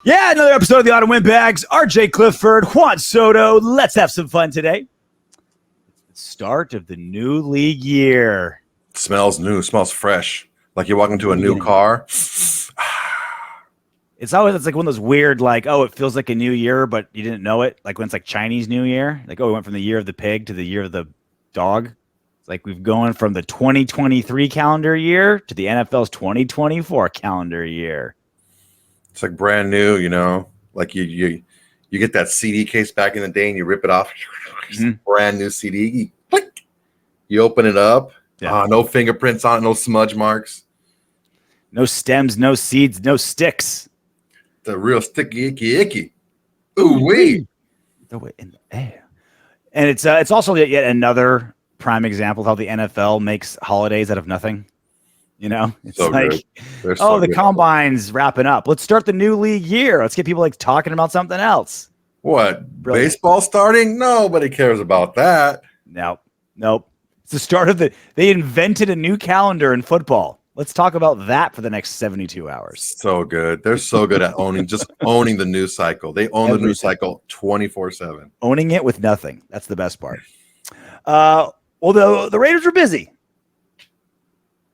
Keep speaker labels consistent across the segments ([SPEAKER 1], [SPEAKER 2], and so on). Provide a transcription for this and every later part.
[SPEAKER 1] Yeah, another episode of the Autumn Windbags. RJ Clifford, Juan Soto. Let's have some fun today. It's the start of the new league year.
[SPEAKER 2] It smells new, smells fresh. Like you're walking into a new car.
[SPEAKER 1] It's like one of those weird, like, oh, it feels like a new year, but you didn't know it. Like when it's like Chinese New Year. Like, oh, we went from the year of the pig to the year of the dog. It's like we've gone from the 2023 calendar year to the NFL's 2024 calendar year.
[SPEAKER 2] It's like brand new, you know, like you get that CD case back in the day and you rip it off. Brand new CD. Click. You open it up. Yeah. No fingerprints on it, no smudge marks.
[SPEAKER 1] No stems, no seeds, no sticks.
[SPEAKER 2] The real sticky, icky. Ooh, wee.
[SPEAKER 1] And it's also yet another prime example of how the NFL makes holidays out of nothing. You know, it's so like, the combine's wrapping up. Let's start the new league year. Let's get people like talking about something else.
[SPEAKER 2] What? Brilliant. Baseball starting? Nobody cares about that.
[SPEAKER 1] Nope. It's the start of they invented a new calendar in football. Let's talk about that for the next 72 hours.
[SPEAKER 2] So good. They're so good at owning the news cycle. They own the news cycle 24/7. Owning
[SPEAKER 1] it with nothing. That's the best part. Although the Raiders were busy.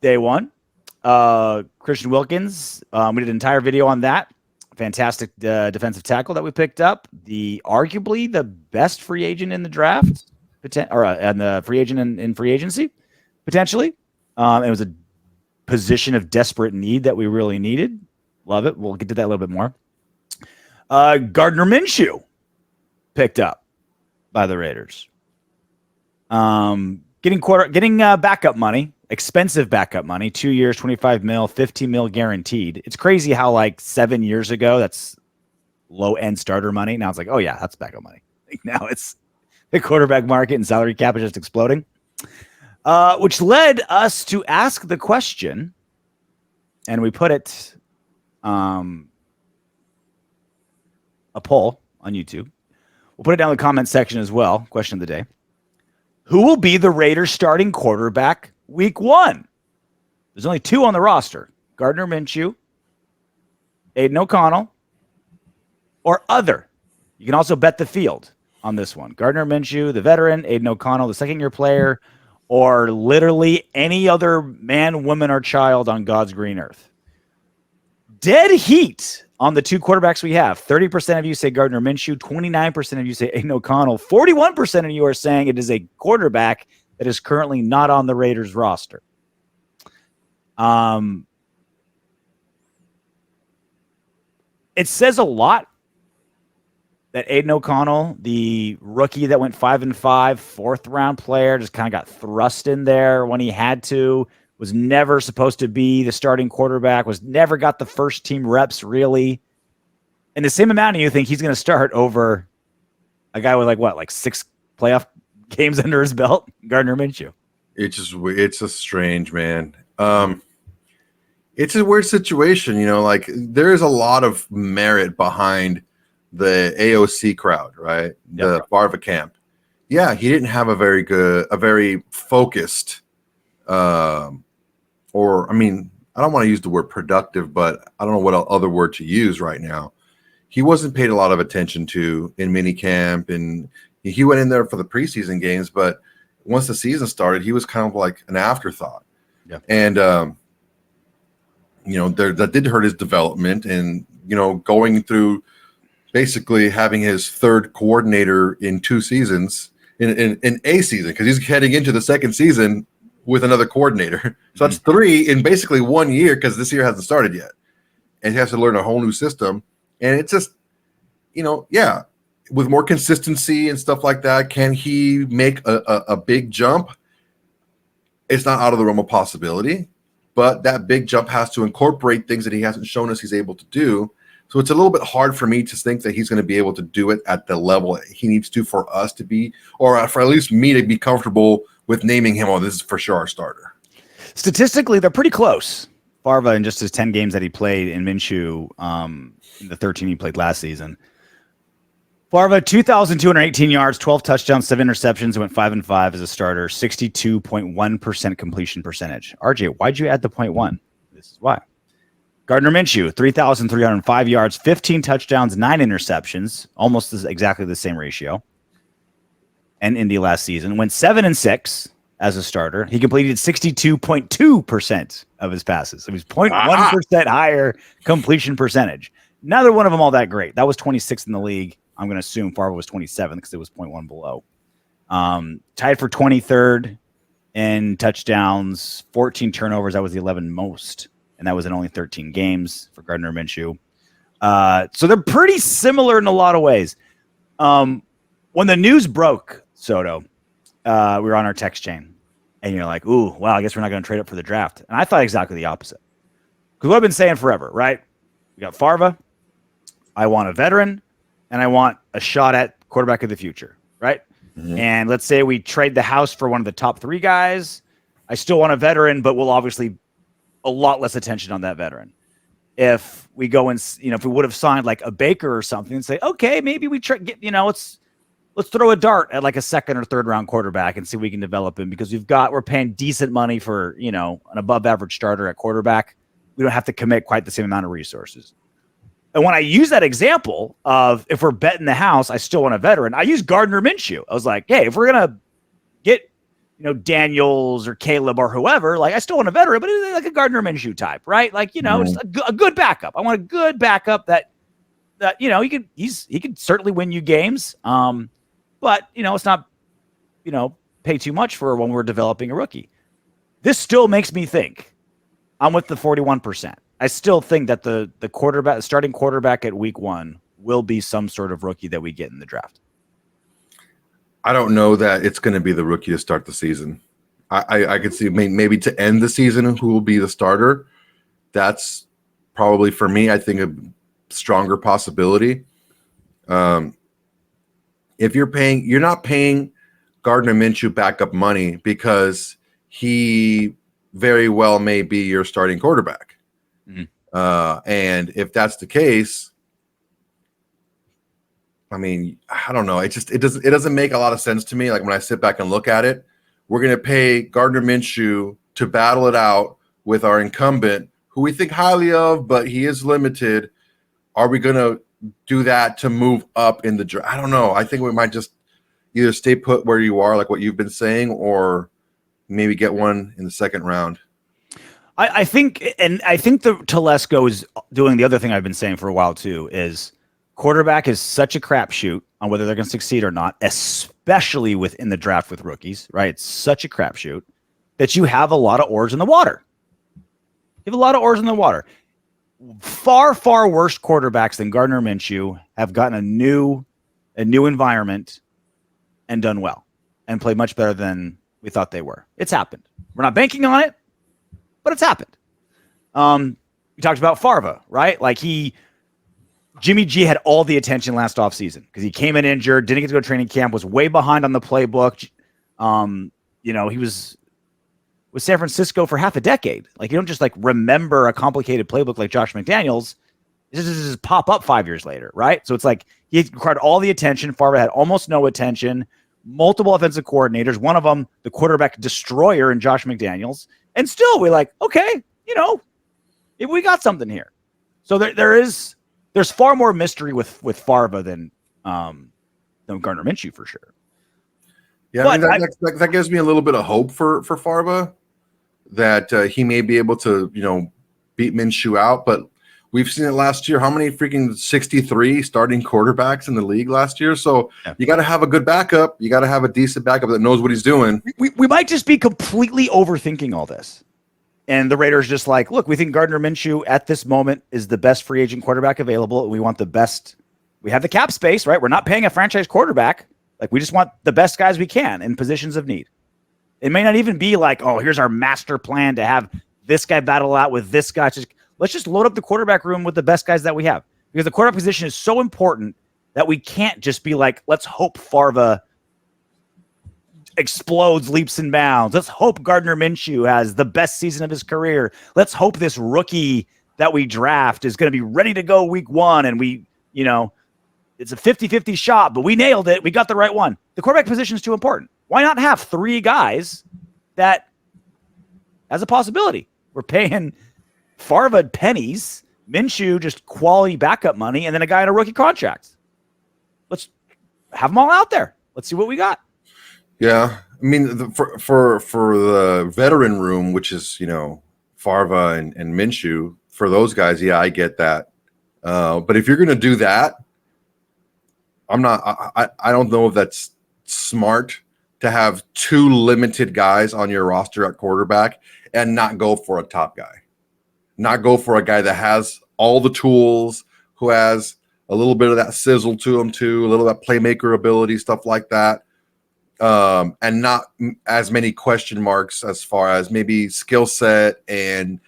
[SPEAKER 1] Day one. Christian Wilkins. We did an entire video on that. Fantastic defensive tackle that we picked up. Arguably the best free agent in the draft, and the free agent in free agency, potentially. It was a position of desperate need that we really needed. Love it. We'll get to that a little bit more. Gardner Minshew picked up by the Raiders. Getting backup money. Expensive backup money, 2 years, 25 mil, 15 mil guaranteed. It's crazy how like 7 years ago, that's low end starter money. Now it's like, oh yeah, that's backup money. Now it's the quarterback market and salary cap is just exploding, which led us to ask the question, and we put it a poll on YouTube. We'll put it down in the comment section as well. Question of the day. Who will be the Raiders starting quarterback Week 1? There's only 2 on the roster. Gardner Minshew, Aidan O'Connell, or other. You can also bet the field on this one. Gardner Minshew, the veteran, Aidan O'Connell, the second-year player, or literally any other man, woman, or child on God's green earth. Dead heat on the 2 quarterbacks we have. 30% of you say Gardner Minshew. 29% of you say Aidan O'Connell. 41% of you are saying it is a quarterback that is currently not on the Raiders roster. It says a lot that Aidan O'Connell, the rookie that went 5-5, 4th-round player, just kind of got thrust in there when he had to, was never supposed to be the starting quarterback, was never got the first-team reps, really. And the same amount of you think he's going to start over a guy with like 6 playoff games under his belt, Gardner Minshew.
[SPEAKER 2] It's a strange, man. It's a weird situation, you know, like there is a lot of merit behind the AOC crowd, right? The Favre camp. Yeah, he didn't have a very focused, I don't want to use the word productive, but I don't know what other word to use right now. He wasn't paid a lot of attention to in minicamp, and he went in there for the preseason games, but once the season started, he was kind of like an afterthought. Yeah. And, that did hurt his development, and, going through basically having his 3rd coordinator in 2 seasons, in a season, because he's heading into the 2nd season with another coordinator. So that's 3 in basically 1 year, because this year hasn't started yet. And he has to learn a whole new system. And it's just, with more consistency and stuff like that, can he make a big jump? It's not out of the realm of possibility, but that big jump has to incorporate things that he hasn't shown us he's able to do. So it's a little bit hard for me to think that he's going to be able to do it at the level he needs to for us to be, or for at least me to be comfortable with naming him, this is for sure our starter.
[SPEAKER 1] Statistically, they're pretty close. Favre, in just his 10 games that he played, in Minshew, in the 13 he played last season. Favre, 2,218 yards, 12 touchdowns, 7 interceptions, went 5-5 as a starter, 62.1% completion percentage. RJ, why'd you add the 0.1? This is why. Gardner Minshew, 3,305 yards, 15 touchdowns, 9 interceptions, almost exactly the same ratio. And Indy last season went 7-6 as a starter. He completed 62.2% of his passes. It was 0.1% higher completion percentage. Neither one of them all that great. That was 26th in the league. I'm going to assume Favre was 27th because it was 0.1 below. Tied for 23rd in touchdowns, 14 turnovers. That was the 11 most. And that was in only 13 games for Gardner Minshew. So they're pretty similar in a lot of ways. When the news broke, Soto, we were on our text chain, and you're like, ooh, wow, I guess we're not going to trade up for the draft. And I thought exactly the opposite. Because what I've been saying forever, right? We got Favre. I want a veteran, and I want a shot at quarterback of the future, right? Mm-hmm. And let's say we trade the house for one of the top 3 guys. I still want a veteran, but we'll obviously a lot less attention on that veteran. If we go and, if we would have signed like a Baker or something and say, okay, maybe we try get, let's throw a dart at like a 2nd or 3rd round quarterback and see if we can develop him, because we're paying decent money for, an above average starter at quarterback. We don't have to commit quite the same amount of resources. And when I use that example of if we're betting the house, I still want a veteran. I use Gardner Minshew. I was like, hey, if we're going to get, Daniels or Caleb or whoever, like I still want a veteran, but it's like a Gardner Minshew type, right? Like, just a good backup. I want a good backup that he could certainly win you games. But it's not, pay too much for when we're developing a rookie. This still makes me think I'm with the 41%. I still think that the starting quarterback at week 1 will be some sort of rookie that we get in the draft.
[SPEAKER 2] I don't know that it's going to be the rookie to start the season. I could see maybe to end the season who will be the starter. That's probably, for me, I think a stronger possibility. If you're not paying Gardner Minshew backup money because he very well may be your starting quarterback. Mm-hmm. And if that's the case, I mean, I don't know. It doesn't make a lot of sense to me. Like when I sit back and look at it, we're going to pay Gardner Minshew to battle it out with our incumbent, who we think highly of, but he is limited. Are we going to do that to move up in the draft? I don't know. I think we might just either stay put where you are, like what you've been saying, or maybe get one in the 2nd round.
[SPEAKER 1] I think the Telesco is doing the other thing I've been saying for a while too, is quarterback is such a crapshoot on whether they're going to succeed or not, especially within the draft with rookies, right? It's such a crapshoot that you have a lot of oars in the water. You have a lot of oars in the water. Far, far worse quarterbacks than Gardner Minshew have gotten a new environment and done well and played much better than we thought they were. It's happened. We're not banking on it, but it's happened. We talked about Favre, right? Like Jimmy G had all the attention last offseason because he came in injured, didn't get to go to training camp, was way behind on the playbook. He was with San Francisco for half a decade. Like, you don't just like remember a complicated playbook like Josh McDaniels. It just pop up 5 years later, right? So it's like he required all the attention. Favre had almost no attention. Multiple offensive coordinators. One of them, the quarterback destroyer in Josh McDaniels. And still, we're like, okay, we got something here. So there's far more mystery with Favre than Gardner Minshew for sure.
[SPEAKER 2] Yeah, I mean, that gives me a little bit of hope for Favre that he may be able to, beat Minshew out. But we've seen it last year. How many freaking 63 starting quarterbacks in the league last year? So you got to have a good backup. You got to have a decent backup that knows what he's doing.
[SPEAKER 1] We might just be completely overthinking all this. And the Raiders just like, look, we think Gardner Minshew at this moment is the best free agent quarterback available. We want the best. We have the cap space, right? We're not paying a franchise quarterback. Like, we just want the best guys we can in positions of need. It may not even be like, oh, here's our master plan to have this guy battle out with this guy. Let's just load up the quarterback room with the best guys that we have. Because the quarterback position is so important that we can't just be like, let's hope Favre explodes, leaps and bounds. Let's hope Gardner Minshew has the best season of his career. Let's hope this rookie that we draft is going to be ready to go week 1. And we, it's a 50-50 shot, but we nailed it. We got the right one. The quarterback position is too important. Why not have 3 guys that as a possibility? We're paying Favre had pennies, Minshew just quality backup money, and then a guy in a rookie contract. Let's have them all out there. Let's see what we got.
[SPEAKER 2] Yeah, I mean, for the veteran room, which is Favre and Minshew, for those guys, yeah, I get that. But if you're going to do that, I don't know if that's smart to have two limited guys on your roster at quarterback and not go for a top guy, not go for a guy that has all the tools, who has a little bit of that sizzle to him too, a little of that playmaker ability, stuff like that. And not as many question marks as far as maybe skill set and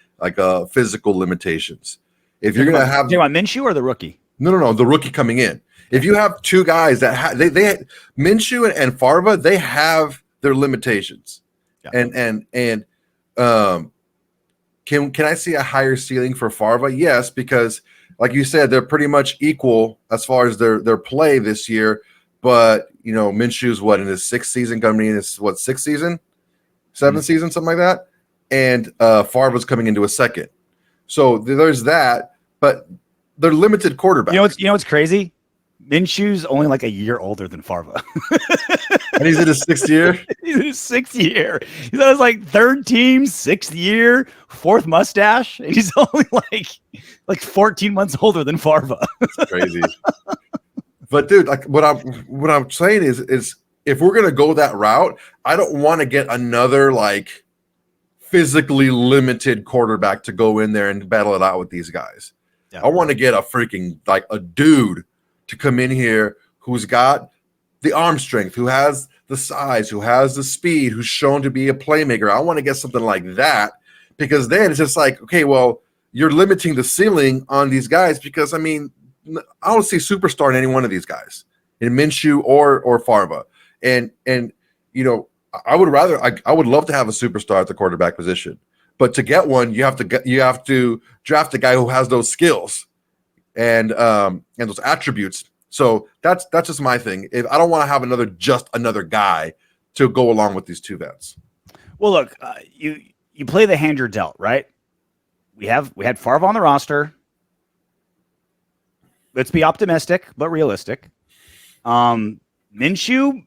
[SPEAKER 2] physical limitations. If you're going to have,
[SPEAKER 1] do you want Minshew or the rookie?
[SPEAKER 2] No, the rookie coming in. If you have two guys that they Minshew and Favre, they have their limitations. Yeah. And can I see a higher ceiling for Favre? Yes, because like you said, they're pretty much equal as far as their play this year. But Minshew's in his sixth season, coming in his sixth season, seventh season, something like that, and Favre's coming into a second. So there's that, but they're limited quarterbacks.
[SPEAKER 1] You know what's crazy? Minshew's only like a year older than Favre.
[SPEAKER 2] And he's in his sixth year?
[SPEAKER 1] He's in his sixth year. He's on his third team, sixth year, fourth mustache, and he's only like 14 months older than Favre.
[SPEAKER 2] That's crazy. But dude, what I'm saying is if we're gonna go that route, I don't want to get another physically limited quarterback to go in there and battle it out with these guys. Yeah. I want to get a freaking a dude to come in here who's got the arm strength, who has the size, who has the speed, who's shown to be a playmaker. I want to get something like that, because then it's just okay, well, you're limiting the ceiling on these guys, because I don't see superstar in any one of these guys, in Minshew or Favre. And I would love to have a superstar at the quarterback position, but to get one, you have to draft a guy who has those skills and those attributes. So that's just my thing. I don't want to have another guy to go along with these two vets.
[SPEAKER 1] Well, look, you play the hand you're dealt, right? We had Favre on the roster. Let's be optimistic but realistic. Minshew,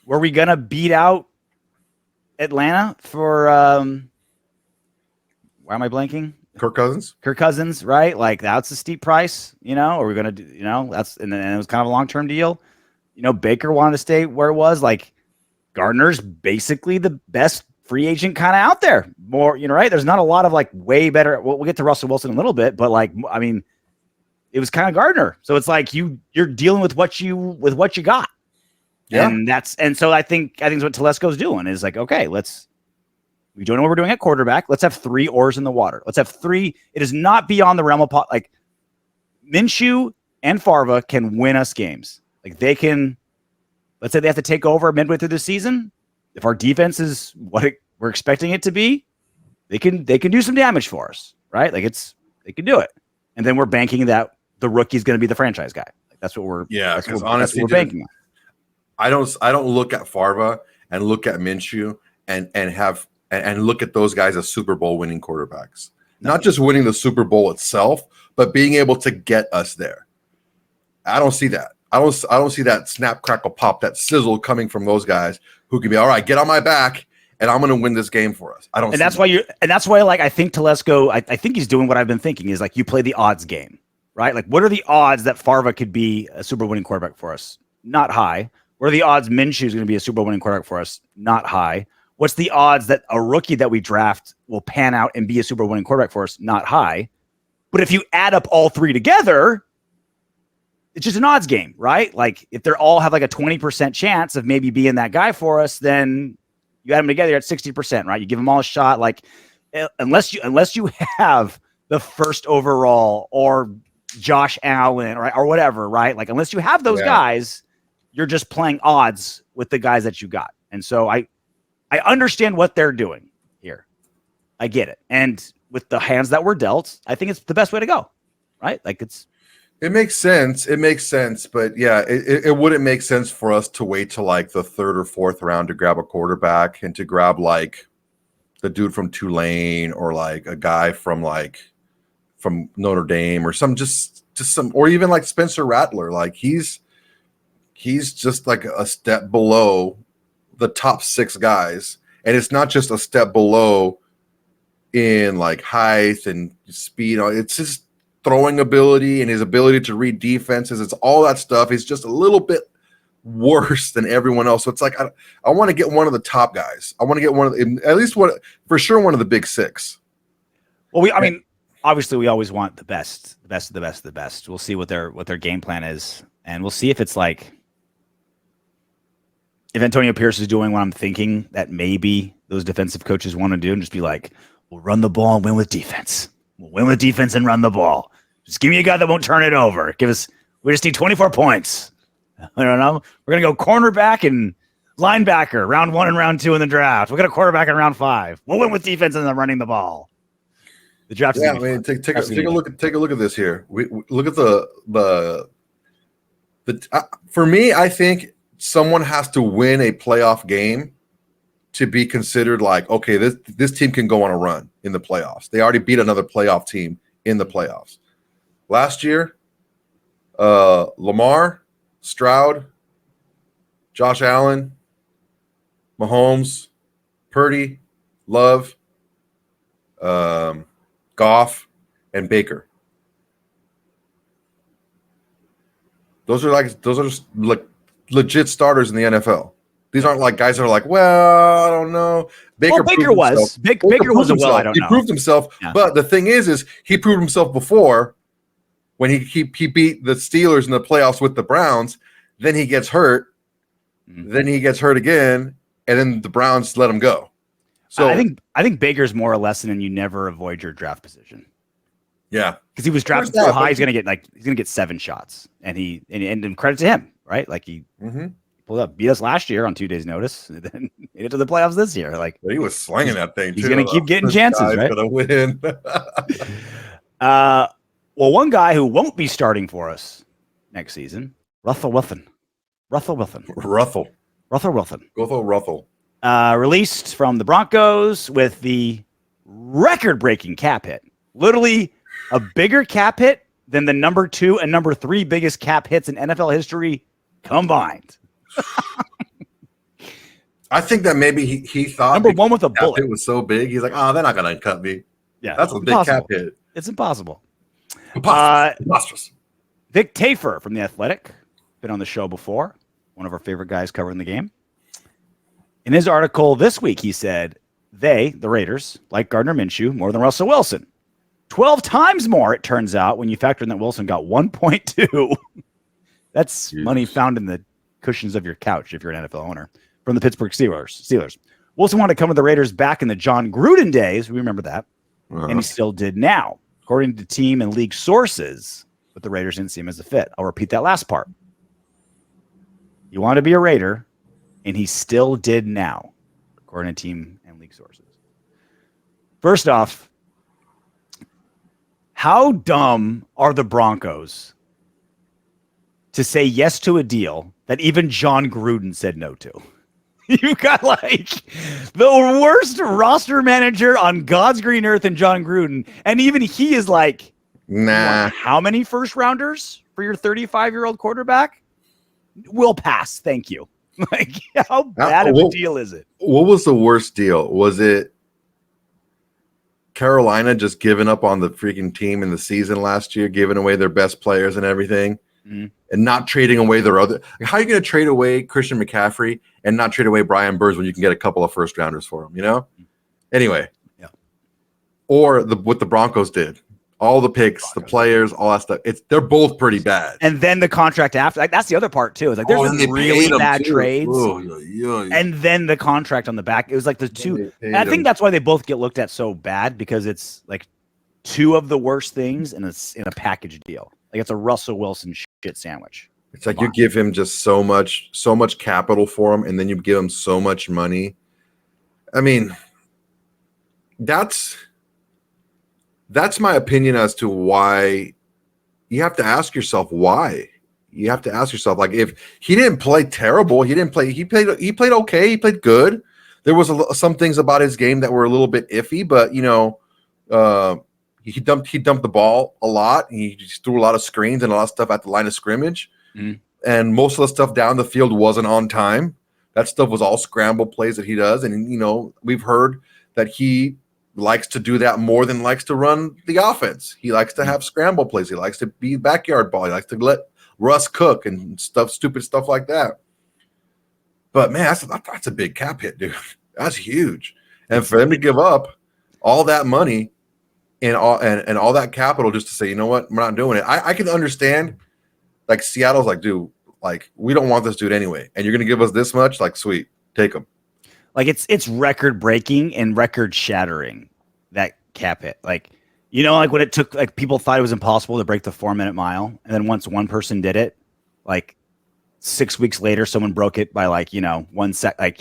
[SPEAKER 1] were we gonna beat out Atlanta for why am I blanking?
[SPEAKER 2] Kirk Cousins,
[SPEAKER 1] right? That's a steep price, Are we gonna do, that's and it was kind of a long-term deal. Baker wanted to stay where it was. Gardner's basically the best free agent kind of out there. More, right? There's not a lot of way better. We'll get to Russell Wilson in a little bit, but it was kind of Gardner. So it's you're dealing with what you got. Yeah. And so I think what Telesco's doing is okay, we don't know what we're doing at quarterback. Let's have three oars in the water. Let's have three. It is not beyond the realm of Minshew and Favre can win us games. They can, let's say they have to take over midway through the season. If our defense is what we're expecting it to be, they can do some damage for us, right? They can do it. And then we're banking that the rookie's going to be the franchise guy. That's what we're
[SPEAKER 2] because honestly,
[SPEAKER 1] we're banking on.
[SPEAKER 2] I don't look at Favre and look at Minshew and look at those guys as Super Bowl winning quarterbacks. Not just winning the Super Bowl itself, but being able to get us there. I don't see that. I don't see that snap, crackle, pop, that sizzle coming from those guys who can be all right. Get on my back, and I'm going to win this game for us. I don't.
[SPEAKER 1] And that's why I think Telesco. I think he's doing what I've been thinking is you play the odds game, right? What are the odds that Favre could be a Super Bowl winning quarterback for us? Not high. What are the odds Minshew is going to be a Super Bowl winning quarterback for us? Not high. What's the odds that a rookie that we draft will pan out and be a Super Bowl winning quarterback for us? Not high. But if you add up all three together, it's just an odds game, right? If they all have a 20% chance of maybe being that guy for us, then you add them together, you're at 60%, right? You give them all a shot. Unless you have the first overall or Josh Allen or whatever, right? Unless you have those guys, you're just playing odds with the guys that you got. And so I understand what they're doing here. I get it. And with the hands that were dealt, I think it's the best way to go, right?
[SPEAKER 2] It makes sense. It makes sense. But yeah, it wouldn't make sense for us to wait till the third or fourth round to grab a quarterback and to grab the dude from Tulane or like a guy from Notre Dame or just some, or even like Spencer Rattler. Like he's just like a step below the top 6 guys. And it's not just a step below in like height and speed. It's just throwing ability and his ability to read defenses. It's all that stuff. He's just a little bit worse than everyone else. So it's like, I want to get one of the top guys. I want to get one of at least one, for sure, one of the big 6.
[SPEAKER 1] Well, I mean, obviously we always want the best of the best of the best. We'll see what their game plan is. And we'll see if it's like, if Antonio Pierce is doing what I'm thinking that maybe those defensive coaches want to do, and just be like, we'll run the ball and win with defense. We'll win with defense and run the ball. Just give me a guy that won't turn it over. We just need 24 points. I don't know. We're going to go cornerback and linebacker round 1 and round 2 in the draft. We'll get a quarterback in round 5. We'll win with defense and then running the ball. The draft.
[SPEAKER 2] Yeah, I mean, take a look at this here. We look at the for me, I think someone has to win a playoff game to be considered like, okay, this team can go on a run in the playoffs. They already beat another playoff team in the playoffs. Last year, Lamar, Stroud, Josh Allen, Mahomes, Purdy, Love, Goff, and Baker. Those are just like legit starters in the NFL. These aren't like guys that are like, well, I don't know.
[SPEAKER 1] Baker was. Baker was a well, I don't know.
[SPEAKER 2] He proved himself, yeah. But the thing is he proved himself before when he beat the Steelers in the playoffs with the Browns. Then he gets hurt. Mm-hmm. Then he gets hurt again, and then the Browns let him go. So
[SPEAKER 1] I think Baker's more a lesson in you never avoid your draft position.
[SPEAKER 2] Yeah,
[SPEAKER 1] because he was drafted so high, he's gonna get 7 shots, and credit to him, right? Like he pulled up, beat us last year on 2 days' notice, and then made it to the playoffs this year. Like
[SPEAKER 2] he was slinging that thing.
[SPEAKER 1] He's gonna keep getting chances, right?
[SPEAKER 2] Gonna win.
[SPEAKER 1] Well, one guy who won't be starting for us next season, Russell Wilson. Released from the Broncos with the record-breaking cap hit. Literally a bigger cap hit than the number 2 and number 3 biggest cap hits in NFL history combined.
[SPEAKER 2] I think that maybe he thought
[SPEAKER 1] number 1 with a bullet.
[SPEAKER 2] It was so big. He's like, they're not going to cut me.
[SPEAKER 1] Yeah,
[SPEAKER 2] that's a big cap hit.
[SPEAKER 1] It's impossible.
[SPEAKER 2] Preposterous.
[SPEAKER 1] Vic Tafur from The Athletic, been on the show before. One of our favorite guys covering the game. In his article this week, he said the Raiders, like Gardner Minshew more than Russell Wilson. 12 times more, it turns out, when you factor in that Wilson got 1.2. That's money found in the cushions of your couch if you're an NFL owner. From the Pittsburgh Steelers. Wilson wanted to come to the Raiders back in the Jon Gruden days. We remember that. And he still did now. According to team and league sources, but the Raiders didn't see him as a fit. I'll repeat that last part. You want to be a Raider, and he still did now, according to team and league sources. First off, how dumb are the Broncos to say yes to a deal that even Jon Gruden said no to? You've got like the worst roster manager on God's green earth in Jon Gruden, and even he is like,
[SPEAKER 2] nah.
[SPEAKER 1] How many first rounders for your 35-year-old quarterback? We'll pass. Thank you. Like, how bad of a deal is it?
[SPEAKER 2] What was the worst deal? Was it Carolina just giving up on the freaking team in the season last year, giving away their best players and everything, and not trading away their other? Like, how are you going to trade away Christian McCaffrey and not trade away Brian Burns when you can get a couple of first rounders for him? You know. Anyway,
[SPEAKER 1] yeah.
[SPEAKER 2] Or what the Broncos did. All the picks, the players, all that stuff. They're both pretty bad.
[SPEAKER 1] And then the contract after, like that's the other part too. It's like there's some really bad trades, and then the contract on the back. It was like the two. And I think that's why they both get looked at so bad, because it's like 2 of the worst things in a package deal. Like it's a Russell Wilson shit sandwich.
[SPEAKER 2] It's like you give him just so much capital for him, and then you give him so much money. I mean, that's my opinion as to why. You have to ask yourself why. You have to ask yourself, like, if he didn't play terrible, he played okay, he played good. There was some things about his game that were a little bit iffy, but he dumped the ball a lot. He just threw a lot of screens and a lot of stuff at the line of scrimmage.
[SPEAKER 1] Mm-hmm.
[SPEAKER 2] And most of the stuff down the field wasn't on time. That stuff was all scramble plays that he does. And, we've heard that he likes to do that more than likes to run the offense. He likes to have scramble plays. He likes to be backyard ball. He likes to let Russ cook and stupid stuff like that. But, man, that's a big cap hit, dude. That's huge. And for them to give up all that money and all that capital just to say, you know what, we're not doing it. I can understand, like, Seattle's like, dude, like, we don't want this dude anyway. And you're going to give us this much? Like, sweet, take him.
[SPEAKER 1] Like, it's record breaking and record shattering, that cap hit. Like, like when it took, like, people thought it was impossible to break the 4-minute mile. And then once one person did it, like 6 weeks later, someone broke it by like, 1 sec, like,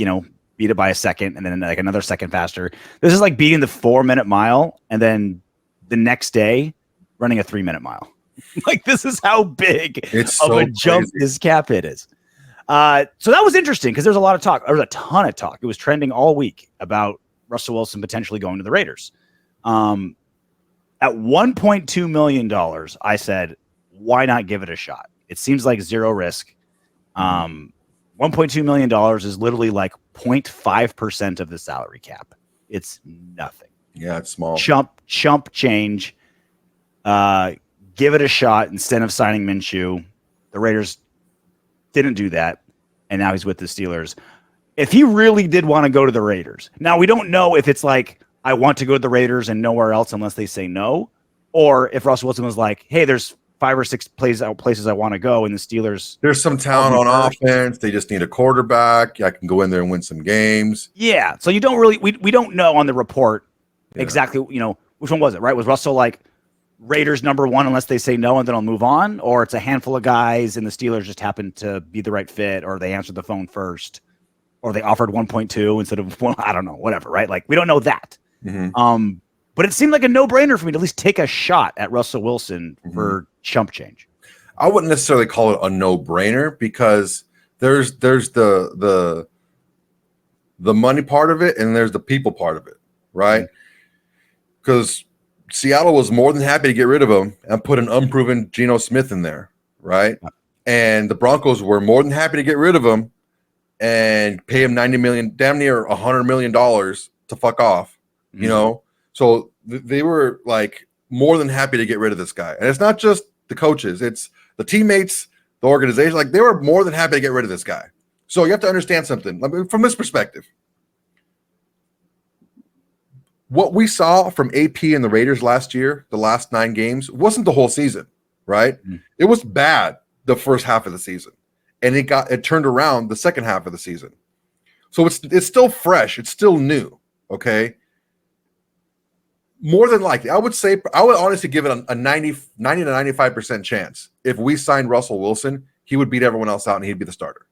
[SPEAKER 1] beat it by a second and then like another second faster. This is like beating the 4-minute mile and then the next day running a 3-minute mile. Like, this is how big of a jump this cap hit is. So that was interesting because there's a lot of talk. There was a ton of talk. It was trending all week about Russell Wilson potentially going to the Raiders. At $1.2 million, I said, why not give it a shot? It seems like zero risk. $1.2 million is literally like 0.5% of the salary cap. It's nothing.
[SPEAKER 2] Yeah, it's small.
[SPEAKER 1] Chump change. Give it a shot instead of signing Minshew. The Raiders didn't do that, and now he's with the Steelers. If he really did want to go to the Raiders, now we don't know if it's like, I want to go to the Raiders and nowhere else unless they say no, or if Russell Wilson was like, hey, there's 5 or 6 places I want to go, and the Steelers.
[SPEAKER 2] There's some talent on offense. They just need a quarterback. I can go in there and win some games.
[SPEAKER 1] Yeah, so you don't really we don't know on the report exactly, which one was it, right? Was Russell like Raiders number 1 unless they say no and then I'll move on, or it's a handful of guys and the Steelers just happen to be the right fit, or they answered the phone first, or they offered 1.2 instead of 1, I don't know, whatever, right? Like, we don't know that. Mm-hmm. But it seemed like a no-brainer for me to at least take a shot at Russell Wilson for chump change.
[SPEAKER 2] I wouldn't necessarily call it a no-brainer because there's the money part of it and there's the people part of it, right? Because Seattle was more than happy to get rid of him and put an unproven Geno Smith in there, right? And the Broncos were more than happy to get rid of him and pay him $90 million, damn near $100 million to fuck off, So they were like more than happy to get rid of this guy. And it's not just the coaches, it's the teammates, the organization. Like, they were more than happy to get rid of this guy. So you have to understand something from this perspective. What we saw from AP and the Raiders last year, the last 9 games, wasn't the whole season, right? It was bad the first half of the season, and it turned around the second half of the season. So it's still fresh, it's still new, okay? More than likely, I would honestly give it a 90 to 95% chance. If we signed Russell Wilson, he would beat everyone else out and he'd be the starter.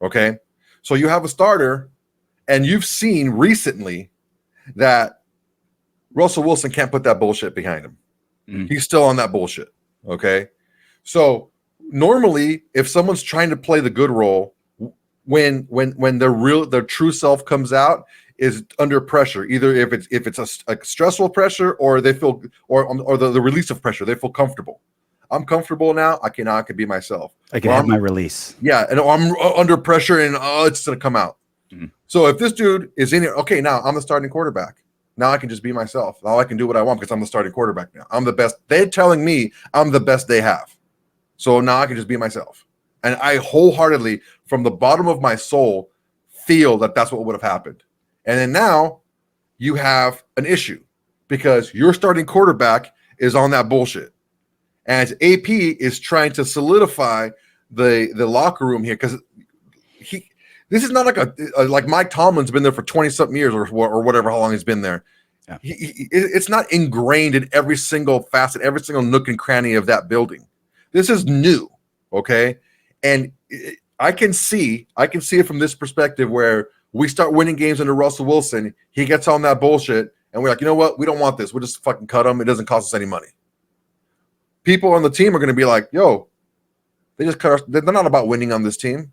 [SPEAKER 2] Okay? So you have a starter, and you've seen recently that Russell Wilson can't put that bullshit behind him. He's still on that bullshit. Okay. So normally, if someone's trying to play the good role, when their true self comes out, is under pressure, either if it's a stressful pressure or they feel or the release of pressure, they feel comfortable. I'm comfortable now. I can be myself.
[SPEAKER 1] I can have my release.
[SPEAKER 2] Yeah, and I'm under pressure, and it's gonna come out. So if this dude is in here, okay, now I'm the starting quarterback. Now I can just be myself. Now I can do what I want because I'm the starting quarterback now. I'm the best. They're telling me I'm the best they have. So now I can just be myself. And I wholeheartedly, from the bottom of my soul, feel that that's what would have happened. And then now you have an issue because your starting quarterback is on that bullshit. And AP is trying to solidify the locker room here because this is not like Mike Tomlin's been there for 20-something years or whatever, how long he's been there. Yeah. It's not ingrained in every single facet, every single nook and cranny of that building. This is new, okay? And I can see it from this perspective where we start winning games under Russell Wilson. He gets on that bullshit, and we're like, you know what? We don't want this. We'll just fucking cut him. It doesn't cost us any money. People on the team are going to be like, yo, they just cut us. They're not about winning on this team.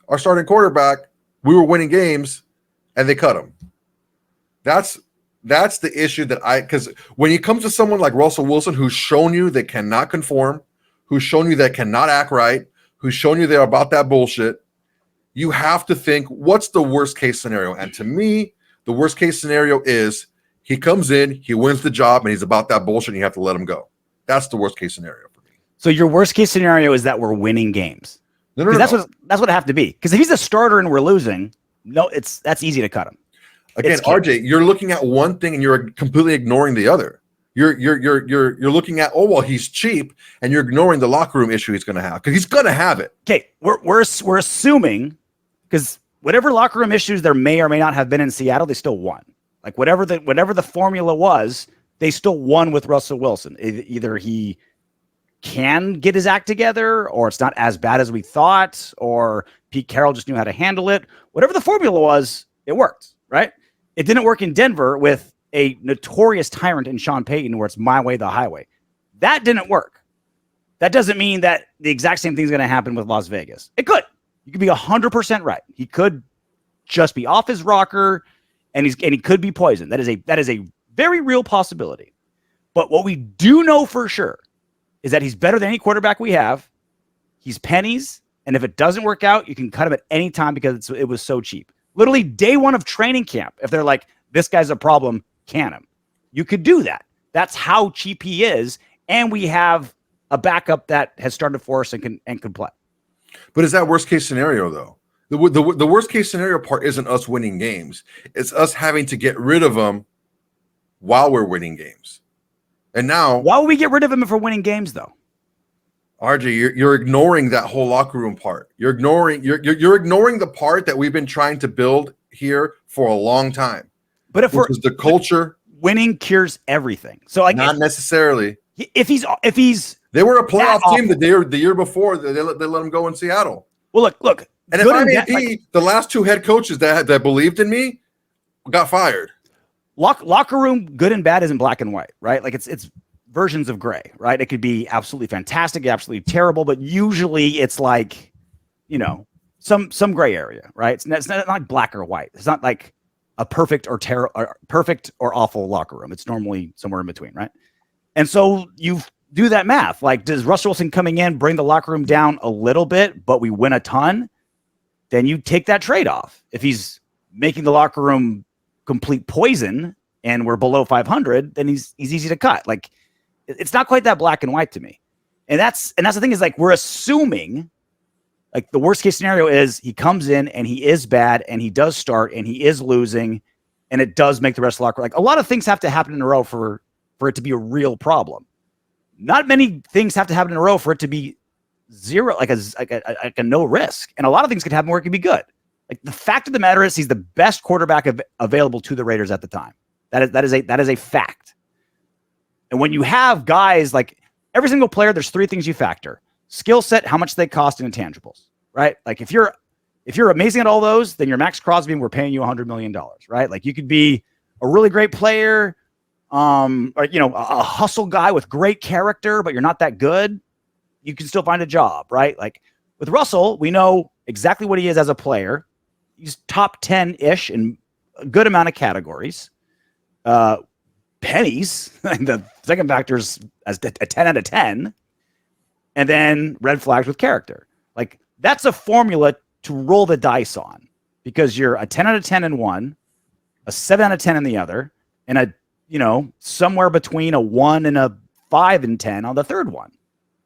[SPEAKER 2] Our starting quarterback, we were winning games. and they cut him. That's the issue because when it comes to someone like Russell Wilson, who's shown you they cannot conform, who's shown you they cannot act right, who's shown you they're about that bullshit, you have to think, what's the worst case scenario? And to me, the worst case scenario is he comes in, he wins the job, and he's about that bullshit, and you have to let him go. That's the worst case scenario for me.
[SPEAKER 1] So your worst case scenario is that we're winning games.
[SPEAKER 2] No.
[SPEAKER 1] That's what it have to be. Because if he's a starter and we're losing, that's easy to cut him.
[SPEAKER 2] Again, RJ, you're looking at one thing and you're completely ignoring the other. You're looking at, oh well, he's cheap, and you're ignoring the locker room issue he's going to have, because he's going to have it.
[SPEAKER 1] Okay, we're assuming, because whatever locker room issues there may or may not have been in Seattle, they still won. Like whatever the formula was, they still won with Russell Wilson. Either he can get his act together, or it's not as bad as we thought, or Pete Carroll just knew how to handle it. Whatever the formula was, it worked, right? It didn't work in Denver with a notorious tyrant in Sean Payton, where it's my way, the highway. That didn't work. That doesn't mean that the exact same thing is going to happen with Las Vegas. It could. You could be 100% right. He could just be off his rocker, and he could be poisoned. That is a very real possibility. But what we do know for sure is that he's better than any quarterback we have. He's pennies, and if it doesn't work out, you can cut him at any time because it was so cheap. Literally day one of training camp, if they're like, this guy's a problem, can him. You could do that. That's how cheap he is, and we have a backup that has started for us and can play.
[SPEAKER 2] But is that worst case scenario though? The worst case scenario part isn't us winning games. It's us having to get rid of them while we're winning games. And now,
[SPEAKER 1] why would we get rid of him if we're winning games though?
[SPEAKER 2] RJ, you're ignoring that whole locker room part. You're ignoring the part that we've been trying to build here for a long time.
[SPEAKER 1] But if
[SPEAKER 2] is the culture,
[SPEAKER 1] winning cures everything. So like,
[SPEAKER 2] not necessarily.
[SPEAKER 1] If he's
[SPEAKER 2] they were a playoff team the year before. They let him go in Seattle.
[SPEAKER 1] Well, look.
[SPEAKER 2] And if I'm AP, the last two head coaches that believed in me got fired.
[SPEAKER 1] Locker room, good and bad isn't black and white, right? Like it's versions of gray, right? It could be absolutely fantastic, absolutely terrible, but usually it's like, some gray area, right? It's not like black or white. It's not like a perfect or awful locker room. It's normally somewhere in between, right? And so you do that math. Like, does Russell Wilson coming in bring the locker room down a little bit, but we win a ton? Then you take that trade-off. If he's making the locker room complete poison and we're below 500, then he's easy to cut. Like, it's not quite that black and white to me. And that's the thing, is like, we're assuming like the worst case scenario is he comes in and he is bad and he does start and he is losing and it does make the rest of the locker. Like, a lot of things have to happen in a row for it to be a real problem. Not many things have to happen in a row for it to be zero, like a no risk. And a lot of things could happen where it could be good. Like, the fact of the matter is he's the best quarterback available to the Raiders at the time. That is a fact. And when you have guys like every single player, there's three things you factor: skill set, how much they cost, and intangibles, right? Like, if you're amazing at all those, then you're Maxx Crosby and we're paying you $100 million, right? Like, you could be a really great player, or, a hustle guy with great character, but you're not that good. You can still find a job, right? Like, with Russell, we know exactly what he is as a player. He's top 10-ish in a good amount of categories. Pennies, the second factor's as a 10 out of 10. And then red flags with character. Like, that's a formula to roll the dice on, because you're a 10 out of 10 in one, a 7 out of 10 in the other, and a, somewhere between a 1 and a 5 and 10 on the third one.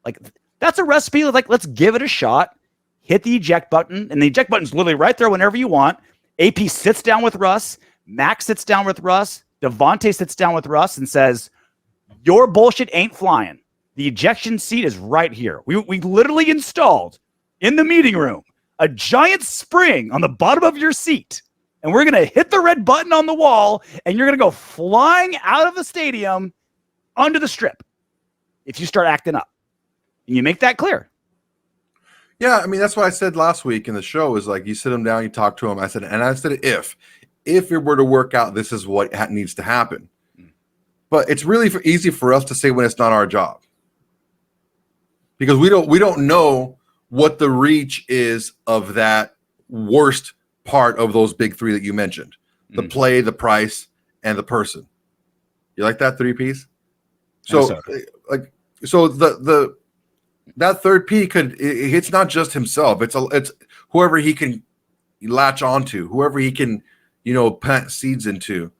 [SPEAKER 1] Like, that's a recipe of like, let's give it a shot, hit the eject button, and the eject button's literally right there whenever you want. AP sits down with Russ, Max sits down with Russ, Davante sits down with Russ and says, your bullshit ain't flying. The ejection seat is right here. We literally installed in the meeting room a giant spring on the bottom of your seat, and we're going to hit the red button on the wall, and you're going to go flying out of the stadium onto the strip if you start acting up. And you make that clear.
[SPEAKER 2] Yeah, I mean, that's what I said last week in the show, is like, you sit him down, you talk to him. I said if it were to work out, this is what needs to happen. But it's really easy for us to say when it's not our job, because we don't know what the reach is of that worst part of those big three that you mentioned: the play, the price, and the person. You like that 3Ps? So, so that third P it's not just himself. It's whoever he can latch onto, whoever he can, plant seeds into.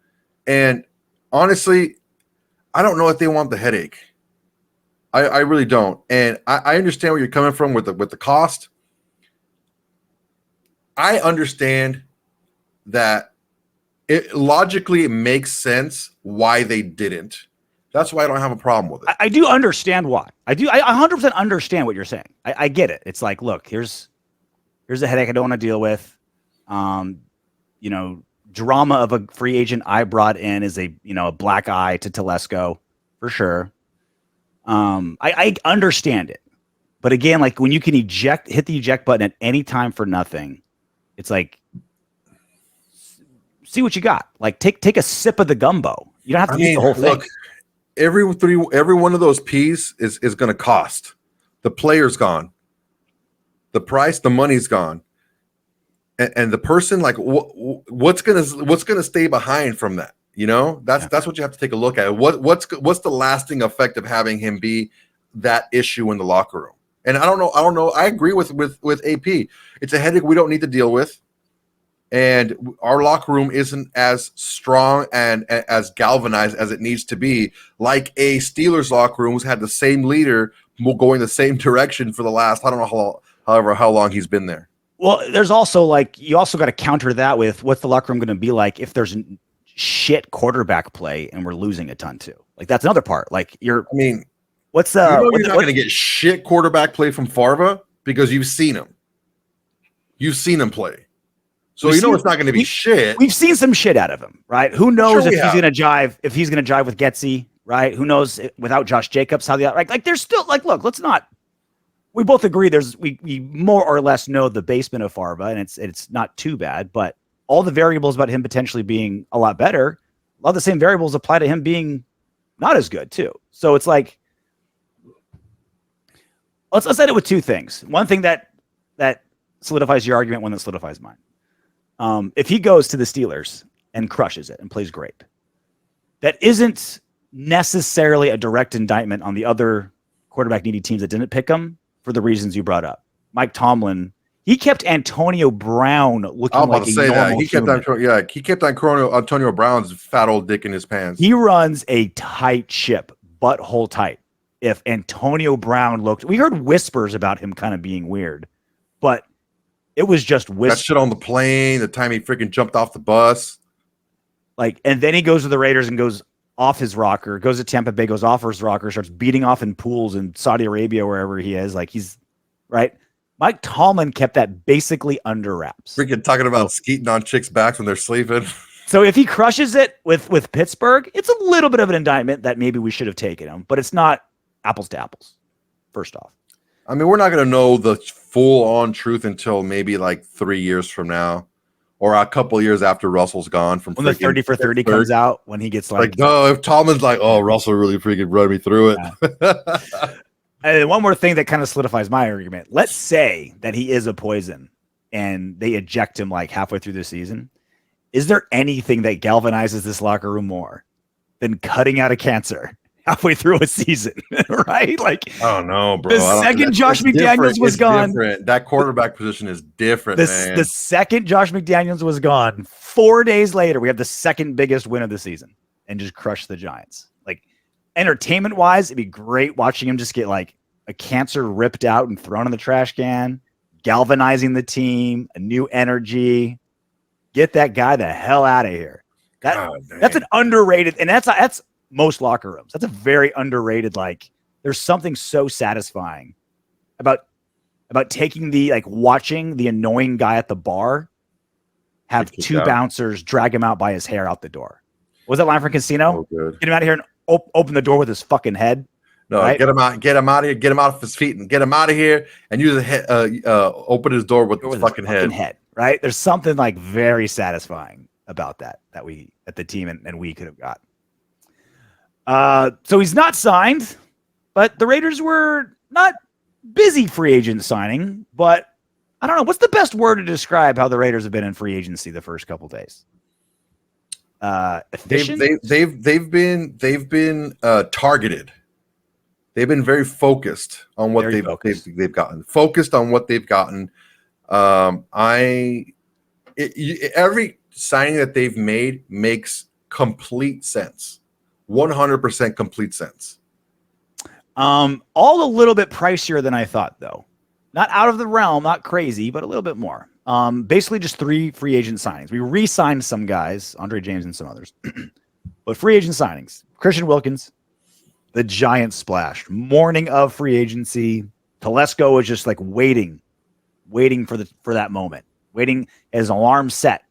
[SPEAKER 2] And honestly, I don't know if they want the headache. I really don't. And I understand where you're coming from with the cost. I understand that logically it makes sense why they didn't. That's why I don't have a problem with it.
[SPEAKER 1] I do understand why. I 100% understand what you're saying. I get it. It's like, look, here's a headache I don't want to deal with. Drama of a free agent I brought in is a black eye to Telesco for sure. I understand it, but again, like when you can hit the eject button at any time for nothing, it's like, see what you got. Like take a sip of the gumbo. You don't have to eat the whole thing.
[SPEAKER 2] Look, every one of those P's is going to cost. The player's gone. The price, the money's gone. And the person, like, what's gonna stay behind from that? That's what you have to take a look at. What's the lasting effect of having him be that issue in the locker room? And I don't know. I agree with AP. It's a headache we don't need to deal with, and our locker room isn't as strong and as galvanized as it needs to be. Like a Steelers locker room who's had the same leader going the same direction for the last how long he's been there.
[SPEAKER 1] Well, there's also you also got to counter that with what's the locker room going to be like if there's shit quarterback play and we're losing a ton too. Like that's another part. Like
[SPEAKER 2] you're not going to get shit quarterback play from Favre because you've seen him. You've seen him play. So it's not going to be shit.
[SPEAKER 1] We've seen some shit out of him, right? Who knows if he's going to jive with Getsy, right? Who knows without Josh Jacobs how there's still look, let's not. We both agree we more or less know the basement of Favre, and it's not too bad, but all the variables about him potentially being a lot better, a lot of the same variables apply to him being not as good too. So it's like, let's end it with two things. One thing that solidifies your argument, one that solidifies mine. If he goes to the Steelers and crushes it and plays great, that isn't necessarily a direct indictment on the other quarterback needy teams that didn't pick him for the reasons you brought up. Mike Tomlin, he kept Antonio Brown looking like a normal human.
[SPEAKER 2] He kept Antonio Brown's fat old dick in his pants.
[SPEAKER 1] He runs a tight ship, butthole tight. If Antonio Brown we heard whispers about him kind of being weird, but it was just whispers.
[SPEAKER 2] That shit on the plane, the time he freaking jumped off the bus.
[SPEAKER 1] And then he goes to the Raiders and goes off his rocker, goes to Tampa Bay, goes off his rocker, starts beating off in pools in Saudi Arabia, wherever he is. He's right. Mike Tomlin kept that basically under wraps.
[SPEAKER 2] Freaking talking about skeeting on chicks' backs when they're sleeping.
[SPEAKER 1] So if he crushes it with Pittsburgh, it's a little bit of an indictment that maybe we should have taken him, but it's not apples to apples. First off,
[SPEAKER 2] I mean, we're not going to know the full-on truth until maybe 3 years from now. Or a couple of years after Russell's gone from
[SPEAKER 1] when the 30 for 30 comes out, when he gets
[SPEAKER 2] if Tomlin's Russell really freaking run me through it.
[SPEAKER 1] Yeah. And one more thing that kind of solidifies my argument. Let's say that he is a poison and they eject him halfway through the season. Is there anything that galvanizes this locker room more than cutting out a cancer halfway through a season, right?
[SPEAKER 2] Oh no, bro.
[SPEAKER 1] The second Josh McDaniels was gone,
[SPEAKER 2] that quarterback position is different, man.
[SPEAKER 1] The second Josh McDaniels was gone, 4 days later, we have the second biggest win of the season and just crushed the Giants. Entertainment wise, it'd be great watching him just get a cancer ripped out and thrown in the trash can, galvanizing the team, a new energy. Get that guy the hell out of here. That's an underrated, and that's most locker rooms. That's a very underrated. There's something so satisfying about taking watching the annoying guy at the bar have two bouncers drag him out by his hair out the door. What was that line from Casino?
[SPEAKER 2] Oh,
[SPEAKER 1] get him out of here and open the door with his fucking head.
[SPEAKER 2] No, right? Get him out of here, get him off his feet and get him out of here and use open his door with his fucking head.
[SPEAKER 1] Right? There's something very satisfying about that the team and we could have got. So he's not signed, but the Raiders were not busy free agent signing, but I don't know. What's the best word to describe how the Raiders have been in free agency the first couple days? Efficient?
[SPEAKER 2] They've been targeted. They've been very focused on what they've gotten. Focused on what they've gotten. Every signing that they've made makes complete sense. 100% complete sense.
[SPEAKER 1] All a little bit pricier than I thought, though. Not out of the realm, not crazy, but a little bit more. Basically just 3 free agent signings. We re-signed some guys, Andre James and some others. But free agent signings. Christian Wilkins, the giant splash. Morning of free agency. Telesco was just like waiting for that moment. Waiting as an alarm set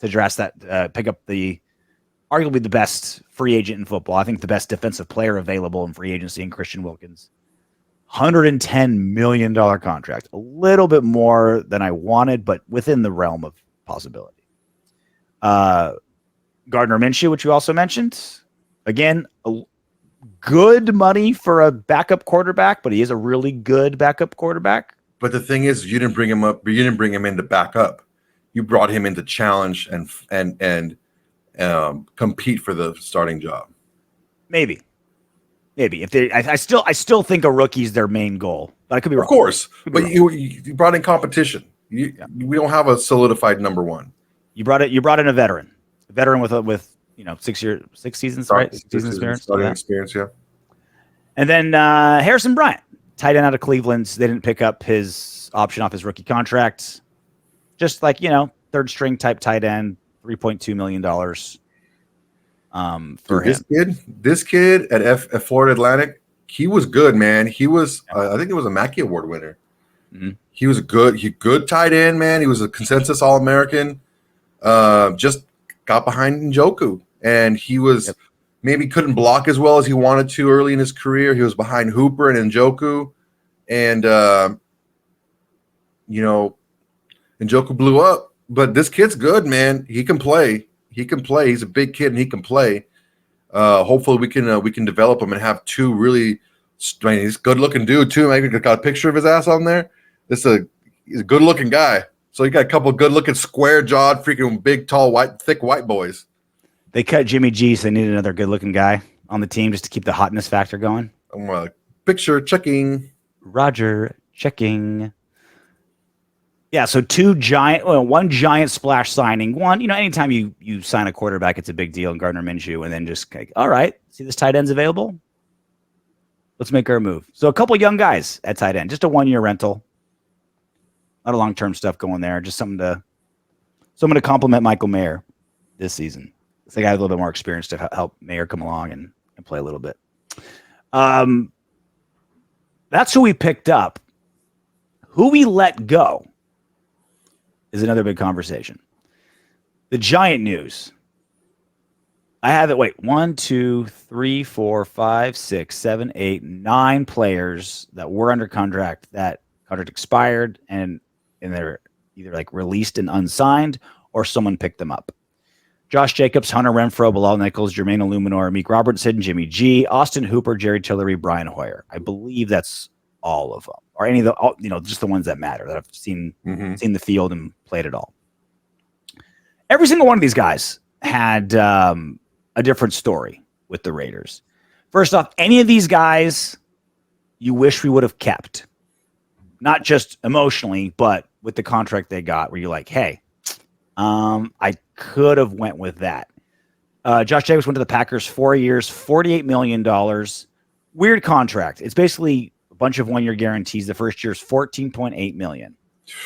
[SPEAKER 1] to address that, pick up arguably the best free agent in football. I think the best defensive player available in free agency in Christian Wilkins. $110 million contract. A little bit more than I wanted, but within the realm of possibility. Gardner Minshew, which you also mentioned. Again, good money for a backup quarterback, but he is a really good backup quarterback.
[SPEAKER 2] But the thing is, you didn't bring him up. You didn't bring him in to back up. You brought him in to challenge and compete for the starting job.
[SPEAKER 1] Maybe if they, I still think a rookie's their main goal, but I could be wrong.
[SPEAKER 2] Of course, but you brought in competition. We don't have a solidified number one.
[SPEAKER 1] You brought in a veteran with 6 seasons, right? 6 seasons
[SPEAKER 2] experience, yeah.
[SPEAKER 1] And then Harrison Bryant, tight end out of Cleveland. They didn't pick up his option off his rookie contract. Just like, third string type tight end, $3.2 million. For him.
[SPEAKER 2] This kid at Florida Atlantic, he was good, man. He was, I think it was a Mackey Award winner. Mm-hmm. He was a good tight end, man. He was a consensus All-American. Just got behind Njoku, and he was maybe couldn't block as well as he wanted to early in his career. He was behind Hooper and Njoku, and Njoku blew up. But this kid's good, man. He can play. He's a big kid and he can play. Hopefully we can develop him and have 2 really. He's a good-looking dude too. Maybe got a picture of his ass on there. He's a good-looking guy. So you got a couple of good-looking, square-jawed, freaking big, tall, thick white boys.
[SPEAKER 1] They cut Jimmy G, so they needed another good-looking guy on the team just to keep the hotness factor going.
[SPEAKER 2] Picture checking.
[SPEAKER 1] Roger checking. Yeah, so one giant splash signing. One, anytime you sign a quarterback, it's a big deal in Gardner Minshew, and then just like, all right, see this tight end's available? Let's make our move. So a couple young guys at tight end, just a 1-year rental. Not a long-term stuff going there, just something to complement Michael Mayer this season. I think I have a little bit more experience to help Mayer come along and play a little bit. That's who we picked up. Who we let go is another big conversation. The giant news. I have it. Wait, 1, 2, 3, 4, 5, 6, 7, 8, 9 players that were under contract. That contract expired and they're either like released and unsigned or someone picked them up. Josh Jacobs, Hunter Renfrow, Bilal Nichols, Jermaine Illuminor, Amik Robertson, Jimmy G, Austin Hooper, Jerry Tillery, Brian Hoyer. I believe that's all of them, or any of the, just the ones that matter that I've seen the field and played it all. Every single one of these guys had a different story with the Raiders. First off, any of these guys you wish we would have kept, not just emotionally, but with the contract they got, where you're like, hey, I could have went with that. Josh Jacobs went to the Packers, 4 years, $48 million. Weird contract. It's basically a bunch of 1-year guarantees. The first year is $14.8 million.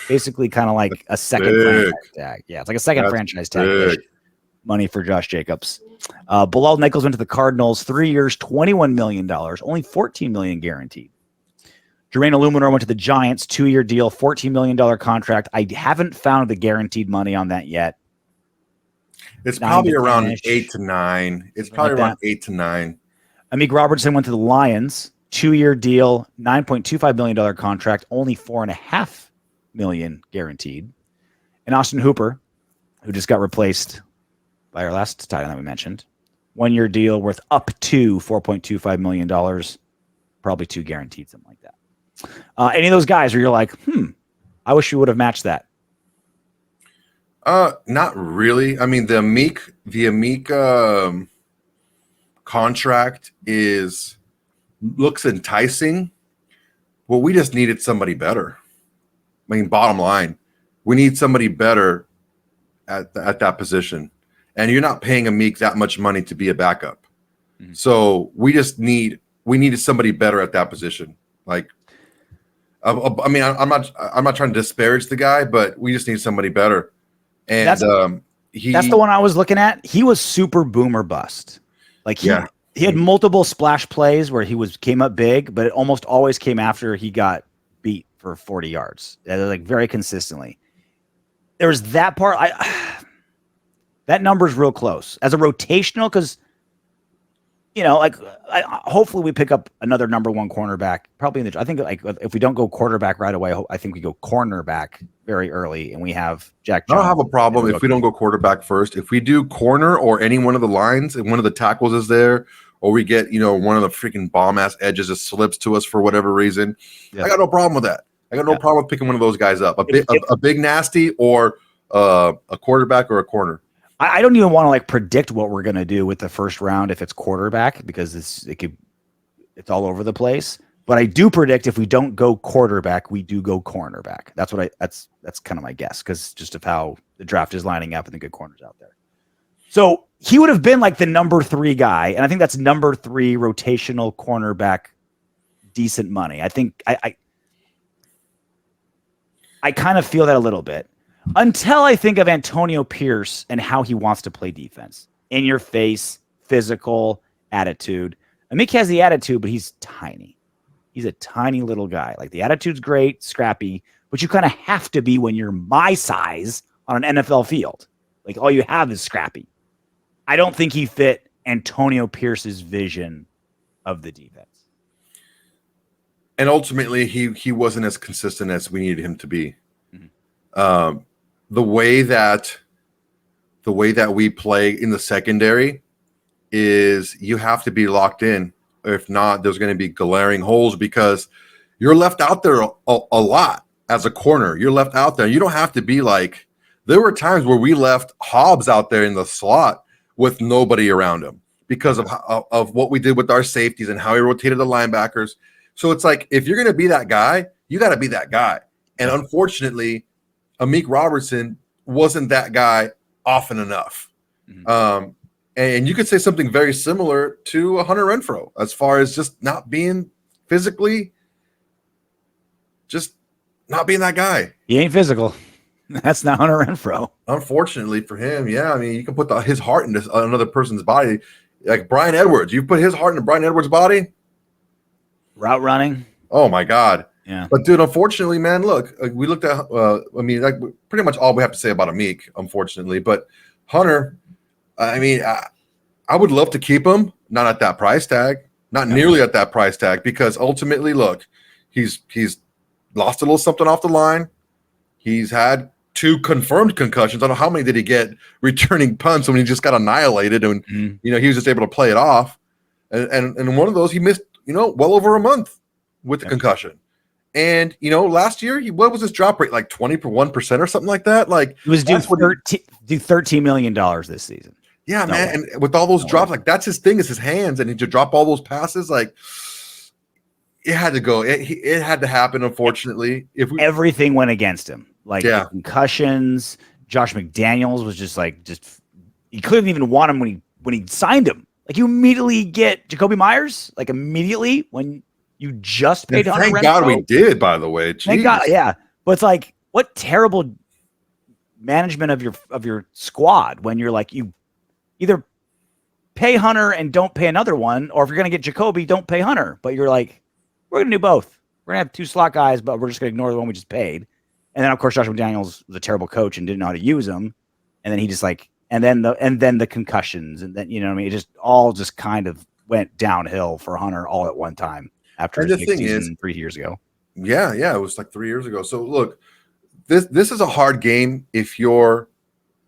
[SPEAKER 1] Basically kind of like a second franchise tag. Yeah, it's like a second franchise tag money for Josh Jacobs. Bilal Nichols went to the Cardinals, 3 years, $21 million, only $14 million guaranteed. Jermaine Illuminor went to the Giants, 2-year deal, $14 million contract. I haven't found the guaranteed money on that yet.
[SPEAKER 2] It's probably around 8 to 9. It's probably around 8 to 9.
[SPEAKER 1] Amik Robertson went to the Lions, 2-year deal, $9.25 million contract, only $4.5 million guaranteed. And Austin Hooper, who just got replaced by our last tight end that we mentioned, 1-year deal worth up to $4.25 million, probably 2 guaranteed, something like that. Any of those guys where you're like, I wish we would have matched that.
[SPEAKER 2] Not really. I mean, the Amik contract looks enticing, but we just needed somebody better. I mean, bottom line, we need somebody better at that position, and you're not paying Amik that much money to be a backup. Mm-hmm. So we needed somebody better at that position. Like, I mean, I'm not trying to disparage the guy, but we just need somebody better. And
[SPEAKER 1] that's the one I was looking at. He was super boomer bust. Like he had multiple splash plays where he came up big, but it almost always came after he got beat for 40 yards. Like very consistently. There was that part. That number's real close as a rotational because, hopefully we pick up another number one cornerback. Probably I think like if we don't go quarterback right away, I think we go cornerback very early, and we have Jack Jones.
[SPEAKER 2] I don't have a problem if we don't go quarterback first. If we do corner or any one of the lines, and one of the tackles is there, or we get one of the freaking bomb ass edges that slips to us for whatever reason, I got no problem with that. I got no problem with picking one of those guys up, a big nasty or a quarterback or a corner.
[SPEAKER 1] I don't even want to predict what we're going to do with the first round if it's quarterback because it's all over the place. But I do predict if we don't go quarterback, we do go cornerback. That's kind of my guess because just of how the draft is lining up and the good corners out there. So he would have been like the number 3 guy, and I think that's number 3 rotational cornerback, decent money. I think I kind of feel that a little bit. Until I think of Antonio Pierce and how he wants to play defense. In your face, physical, attitude. Amik has the attitude, but he's tiny. He's a tiny little guy. Like the attitude's great, scrappy, but you kind of have to be when you're my size on an NFL field. Like all you have is scrappy. I don't think he fit Antonio Pierce's vision of the defense.
[SPEAKER 2] And ultimately, he wasn't as consistent as we needed him to be. Mm-hmm. The way that we play in the secondary is you have to be locked in. If not, there's going to be glaring holes because you're left out there a lot as a corner. You're left out there. You don't have to be like – there were times where we left Hobbs out there in the slot with nobody around him because of what we did with our safeties and how we rotated the linebackers. So it's like if you're going to be that guy, you got to be that guy. And unfortunately – Amik Robertson wasn't that guy often enough. Mm-hmm. And you could say something very similar to Hunter Renfrow as far as just not being physically, just not being that guy.
[SPEAKER 1] He ain't physical. That's not Hunter Renfrow.
[SPEAKER 2] Unfortunately for him, yeah. I mean, you can put his heart into another person's body. Like Brian Edwards. You put his heart into Brian Edwards' body?
[SPEAKER 1] Route running.
[SPEAKER 2] Oh, my God.
[SPEAKER 1] Yeah,
[SPEAKER 2] but dude, unfortunately, man, look, we looked at. I mean, like pretty much all we have to say about Amik, unfortunately. But Hunter, I mean, I would love to keep him, not at that price tag, not nearly at that price tag, because ultimately, look, he's lost a little something off the line. He's had 2 confirmed concussions. I don't know how many did he get returning punts when he just got annihilated, and he was just able to play it off. And one of those he missed, well over a month with the concussion. And last year, what was his drop rate? Like 21% or something like that. Like
[SPEAKER 1] he was due $13 million this season.
[SPEAKER 2] Yeah, man. And with all those drops, like that's his thing, is his hands, and he to drop all those passes, like it had to go. It had to happen. Unfortunately,
[SPEAKER 1] everything went against him. Like the concussions. Josh McDaniels was just he couldn't even want him when he signed him. Like you immediately get Jacoby Myers, like immediately when. You just paid Hunter Renfrow.
[SPEAKER 2] Thank God we did, by the way. Jeez.
[SPEAKER 1] Thank God, yeah. But it's like, what terrible management of your squad when you're like, you either pay Hunter and don't pay another one, or if you're going to get Jacoby, don't pay Hunter. But you're like, we're going to do both. We're going to have 2 slot guys, but we're just going to ignore the one we just paid. And then, of course, Josh McDaniels was a terrible coach and didn't know how to use him. And then he just and then the concussions. And then, it just all just kind of went downhill for Hunter all at one time. After the thing is 3 years ago.
[SPEAKER 2] Yeah, it was like 3 years ago. So look, this is a hard game if you're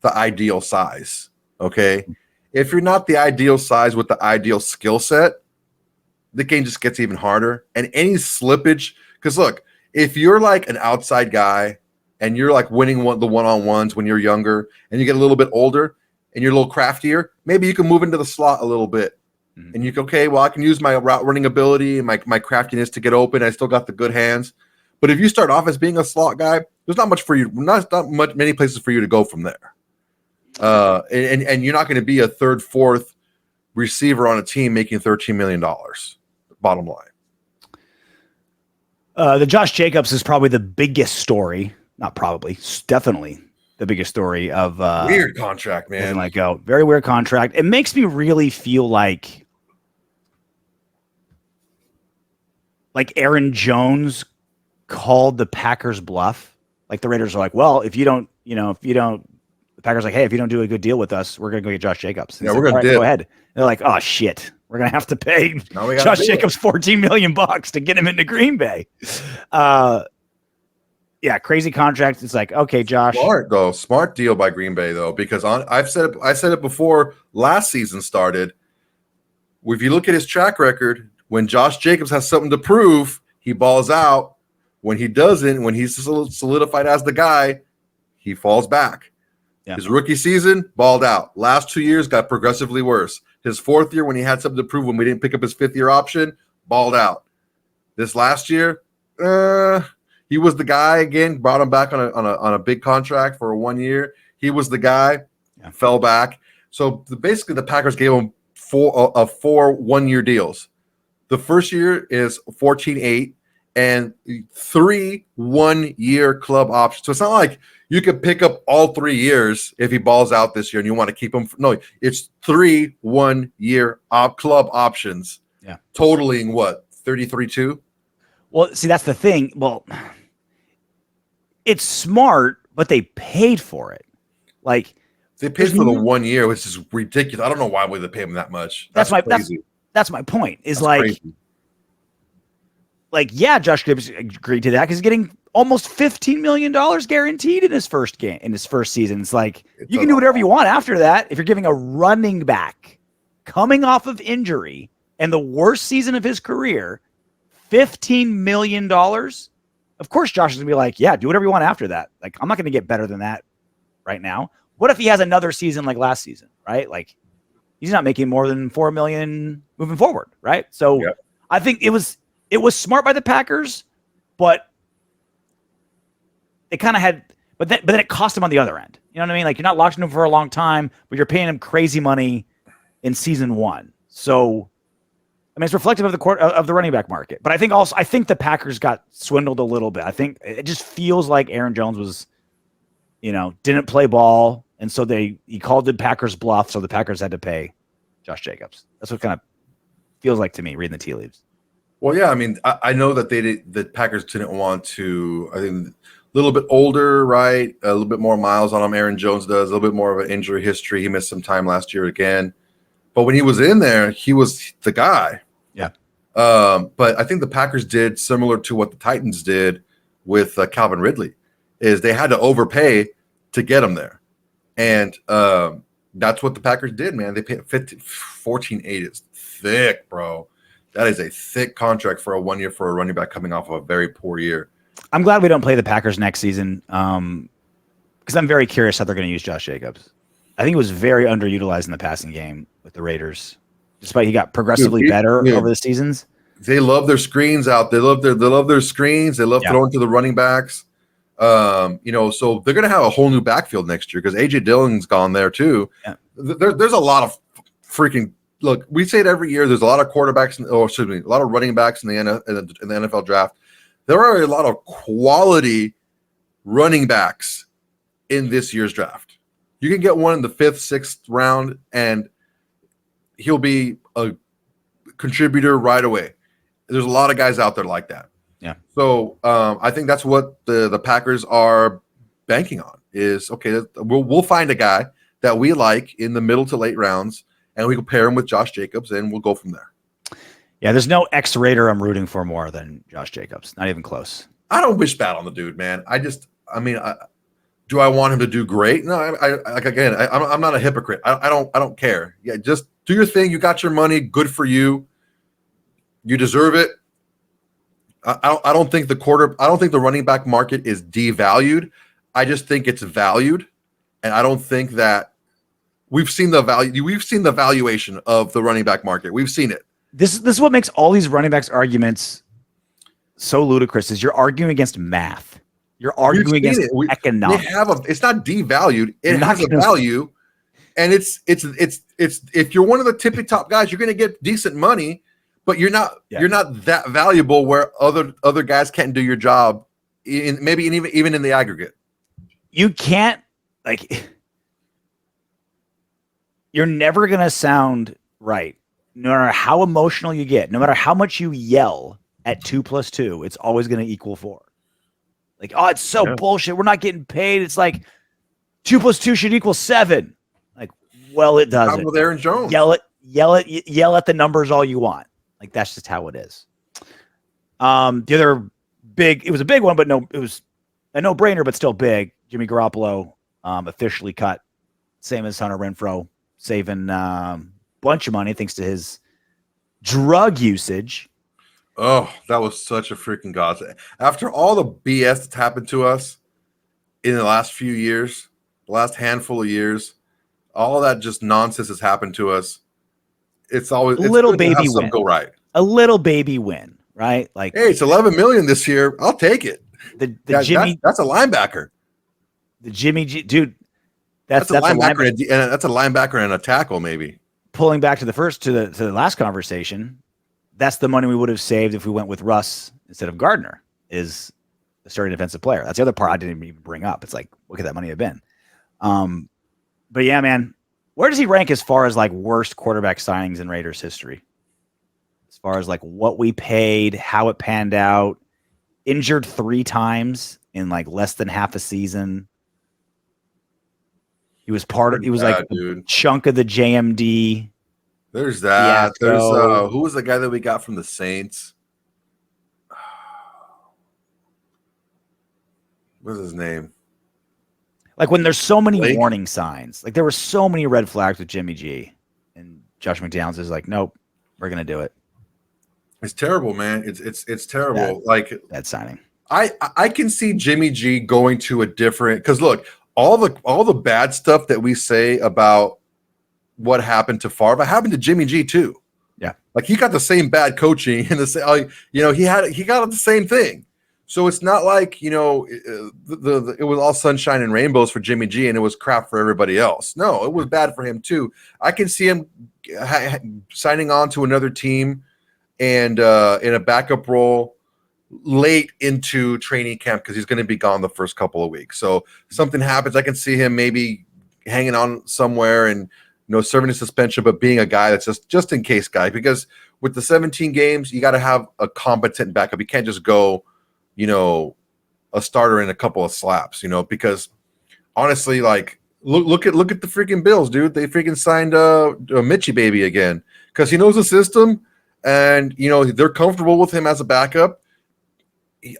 [SPEAKER 2] the ideal size. Okay. If you're not the ideal size with the ideal skill set, the game just gets even harder. And any slippage Because look, if you're like an outside guy and you're like winning the one-on-ones when you're younger and you get a little bit older and you're a little craftier, maybe you can move into the slot a little bit. And you go, okay, well, I can use my route running ability and my craftiness to get open. I still got the good hands. But if you start off as being a slot guy, there's not much for you, not many places for you to go from there. And you're not going to be a third, fourth receiver on a team making $13 million. Bottom line.
[SPEAKER 1] The Josh Jacobs is probably the biggest story. Not probably, definitely the biggest story of
[SPEAKER 2] weird contract, man.
[SPEAKER 1] Like, very weird contract. It makes me really feel like Aaron Jones called the Packers bluff. Like the Raiders are like, well, the Packers are like, hey, if you don't do a good deal with us, we're going to go get Josh Jacobs. And
[SPEAKER 2] we're going to
[SPEAKER 1] go ahead. And they're like, oh shit, we're going to have to pay Josh Jacobs $14 million to get him into Green Bay. Yeah, crazy contract. It's like, okay, Josh.
[SPEAKER 2] Smart deal by Green Bay though, because I said it before last season started. If you look at his track record, when Josh Jacobs has something to prove, he balls out. When he doesn't, when he's solidified as the guy, he falls back. Yeah. His rookie season, balled out. Last 2 years got progressively worse. His fourth year, when he had something to prove, when we didn't pick up his fifth-year option, balled out. This last year, he was the guy again. Brought him back on a big contract for 1 year. He was the guy. Yeah. Fell back. So basically, the Packers gave him four 1-year deals. The first year is 14.8 and 3 1-year club options. So it's not like you could pick up all 3 years if he balls out this year and you want to keep him. No, it's 3 1-year club options.
[SPEAKER 1] Yeah,
[SPEAKER 2] totaling what, 33.2.
[SPEAKER 1] Well, see, that's the thing. Well, it's smart, but they paid for it. Like
[SPEAKER 2] they paid for the 1 year, which is ridiculous. I don't know why would they pay him that much. That's crazy.
[SPEAKER 1] That's my point. Is that's like, yeah, Josh Gibbs agreed to that because he's getting almost $15 million guaranteed in his first game, in his first season. It's like you can do whatever you want after that. If you're giving a running back coming off of injury and the worst season of his career $15 million, of course Josh is gonna be like, yeah, do whatever you want after that. Like, I'm not gonna get better than that right now. What if he has another season like last season, right? Like, he's not making more than $4 million moving forward, right? So yep. I think it was smart by the Packers, but it kind of had, but then it cost him on the other end. You know what I mean? Like, you're not locked in him for a long time, but you're paying him crazy money in season 1. So, I mean, it's reflective of the running back market. But I think the Packers got swindled a little bit. I think it just feels like Aaron Jones was, didn't play ball. And so he called the Packers bluff, so the Packers had to pay Josh Jacobs. That's what kind of feels like to me, reading the tea leaves.
[SPEAKER 2] Well, yeah, I mean, I know that the Packers didn't want to. I think a little bit older, right? A little bit more miles on him. Aaron Jones does a little bit more of an injury history. He missed some time last year again, but when he was in there, he was the guy.
[SPEAKER 1] Yeah.
[SPEAKER 2] But I think the Packers did similar to what the Titans did with Calvin Ridley, is they had to overpay to get him there. And that's what the Packers did, man. They paid 14.8 is thick, bro. That is a thick contract for a 1 year for a running back coming off of a very poor year.
[SPEAKER 1] I'm glad we don't play the Packers next season because I'm very curious how they're going to use Josh Jacobs. I think he was very underutilized in the passing game with the Raiders, despite he got progressively better over the seasons.
[SPEAKER 2] They love their screens out. They love their screens. They love throwing to the running backs. So they're going to have a whole new backfield next year because AJ Dillon's gone there too. Yeah. There's a lot of freaking look. We say it every year. There's a lot of quarterbacks, a lot of running backs in the NFL draft. There are a lot of quality running backs in this year's draft. You can get one in the 5th, 6th round, and he'll be a contributor right away. There's a lot of guys out there like that.
[SPEAKER 1] Yeah.
[SPEAKER 2] So I think that's what the Packers are banking on is, okay, we'll find a guy that we like in the middle to late rounds, and we can pair him with Josh Jacobs, and we'll go from there.
[SPEAKER 1] Yeah, there's no X-Raider I'm rooting for more than Josh Jacobs. Not even close.
[SPEAKER 2] I don't wish bad on the dude, man. Do I want him to do great? No, I'm not a hypocrite. I don't care. Yeah, just do your thing. You got your money. Good for you. You deserve it. I don't think the running back market is devalued. I just think it's valued, and I don't think that we've seen the value. We've seen the valuation of the running back market. We've seen it.
[SPEAKER 1] This is what makes all these running backs arguments so ludicrous. Is you're arguing against math. You're arguing against economics.
[SPEAKER 2] It's not devalued. It has a value, and it's if you're one of the tippy top guys, you're going to get decent money. But you're not that valuable where other guys can't do your job, even in the aggregate.
[SPEAKER 1] You can't you're never gonna sound right, no matter how emotional you get, no matter how much you yell at 2 + 2, it's always gonna equal 4. Like, oh, it's so bullshit. We're not getting paid. It's like 2 + 2 should equal 7. Like, well, it doesn't.
[SPEAKER 2] With Aaron Jones.
[SPEAKER 1] Yell at the numbers all you want. Like, that's just how it is. The other it was a big one, but it was a no-brainer, but still big. Jimmy Garoppolo officially cut, same as Hunter Renfrow, saving bunch of money thanks to his drug usage.
[SPEAKER 2] Oh, that was such a freaking godsend. After all the BS that's happened to us in the last few years, the last handful of years, all that just nonsense has happened to us. It's always
[SPEAKER 1] a little baby win.
[SPEAKER 2] Go right.
[SPEAKER 1] A little baby win, right? Like,
[SPEAKER 2] hey, it's $11 million this year. I'll take it.
[SPEAKER 1] Jimmy,
[SPEAKER 2] that's a linebacker.
[SPEAKER 1] The Jimmy G, dude. That's
[SPEAKER 2] a linebacker, and that's a linebacker and a tackle, maybe.
[SPEAKER 1] Pulling back to the last conversation, that's the money we would have saved if we went with Russ instead of Gardner. Is a starting defensive player. That's the other part I didn't even bring up. It's like, what could that money have been? But yeah, man. Where does he rank as far as like worst quarterback signings in Raiders history? As far as like what we paid, how it panned out, injured 3 times in like less than half a season. He was like a chunk of the JMD.
[SPEAKER 2] There's that. There's who was the guy that we got from the Saints? What's his name?
[SPEAKER 1] Like when there's so many warning signs, like there were so many red flags with Jimmy G, and Josh McDaniels is like, nope, we're gonna do it.
[SPEAKER 2] It's terrible, man. It's terrible.
[SPEAKER 1] That signing.
[SPEAKER 2] I can see Jimmy G going to a different, because look, all the bad stuff that we say about what happened to Favre happened to Jimmy G too.
[SPEAKER 1] Yeah,
[SPEAKER 2] like he got the same bad coaching and the same, he got the same thing. So it's not like, it was all sunshine and rainbows for Jimmy G and it was crap for everybody else. No, it was bad for him too. I can see him signing on to another team and in a backup role late into training camp because he's going to be gone the first couple of weeks. So something happens, I can see him maybe hanging on somewhere and serving a suspension, but being a guy that's just in case guy. Because with the 17 games, you got to have a competent backup. You can't just go a starter in a couple of slaps, because honestly, like look at the freaking Bills, dude. They freaking signed a Mitchie baby again because he knows the system and they're comfortable with him as a backup.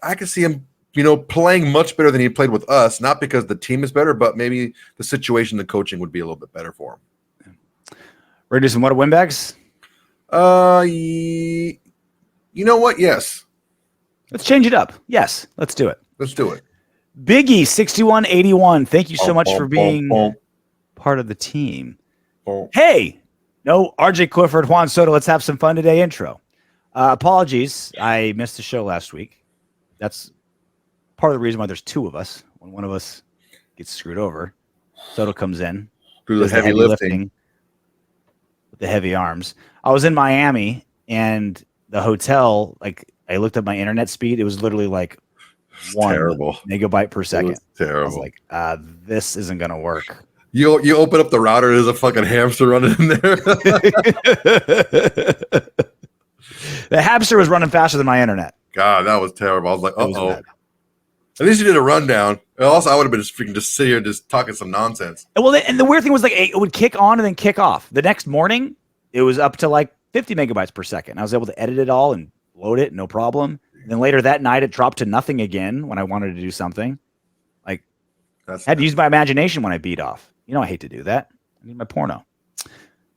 [SPEAKER 2] I can see him, playing much better than he played with us, not because the team is better, but maybe the situation, the coaching would be a little bit better for him.
[SPEAKER 1] Ready to do some Autumn Windbags?
[SPEAKER 2] You know what? Yes.
[SPEAKER 1] Let's change it up. Yes, let's do it.
[SPEAKER 2] Let's do it.
[SPEAKER 1] Biggie 6181. Thank you so much for being part of the team. Hey, no RJ Clifford, Juan Soto. Let's have some fun today. Intro. Apologies, I missed the show last week. That's part of the reason why there's 2 of us. When one of us gets screwed over, Soto comes in,
[SPEAKER 2] do the heavy lifting
[SPEAKER 1] with the heavy arms. I was in Miami and the hotel, like. I looked at my internet speed. It was literally like 1 megabyte per second.
[SPEAKER 2] It was terrible.
[SPEAKER 1] I was like, this isn't going to work.
[SPEAKER 2] You open up the router, there's a fucking hamster running in there.
[SPEAKER 1] The hamster was running faster than my internet.
[SPEAKER 2] God, that was terrible. I was like, uh-oh. At least you did a rundown. Also, I would have been just sitting here just talking some nonsense.
[SPEAKER 1] And the weird thing was like it would kick on and then kick off. The next morning, it was up to like 50 megabytes per second. I was able to edit it all and load it, no problem. And then later that night, it dropped to nothing again when I wanted to do something. Like, I had to use my imagination when I beat off. I hate to do that. I need my porno.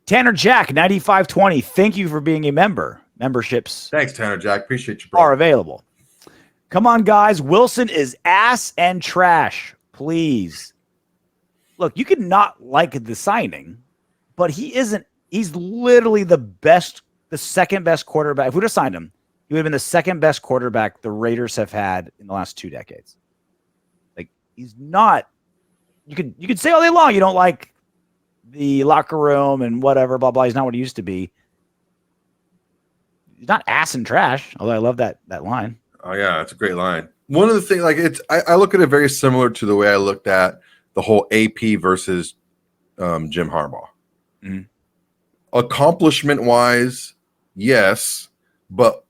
[SPEAKER 1] Tanner Jack, 9520. Thank you for being a member. Memberships.
[SPEAKER 2] Thanks, Tanner Jack. Appreciate you, bro.
[SPEAKER 1] Are available. Come on, guys. Wilson is ass and trash. Please. Look, you could not like the signing, but he isn't. He's literally the second best quarterback. If we would have signed him, he would have been the second best quarterback the Raiders have had in the last 2 decades. Like, he's not. You could say all day long you don't like the locker room and whatever, blah, blah. He's not what he used to be. He's not ass and trash, although I love that line.
[SPEAKER 2] Oh, yeah, that's a great line. One of the things, like, I look at it very similar to the way I looked at the whole AP versus Jim Harbaugh.
[SPEAKER 1] Mm-hmm.
[SPEAKER 2] Accomplishment-wise, yes, but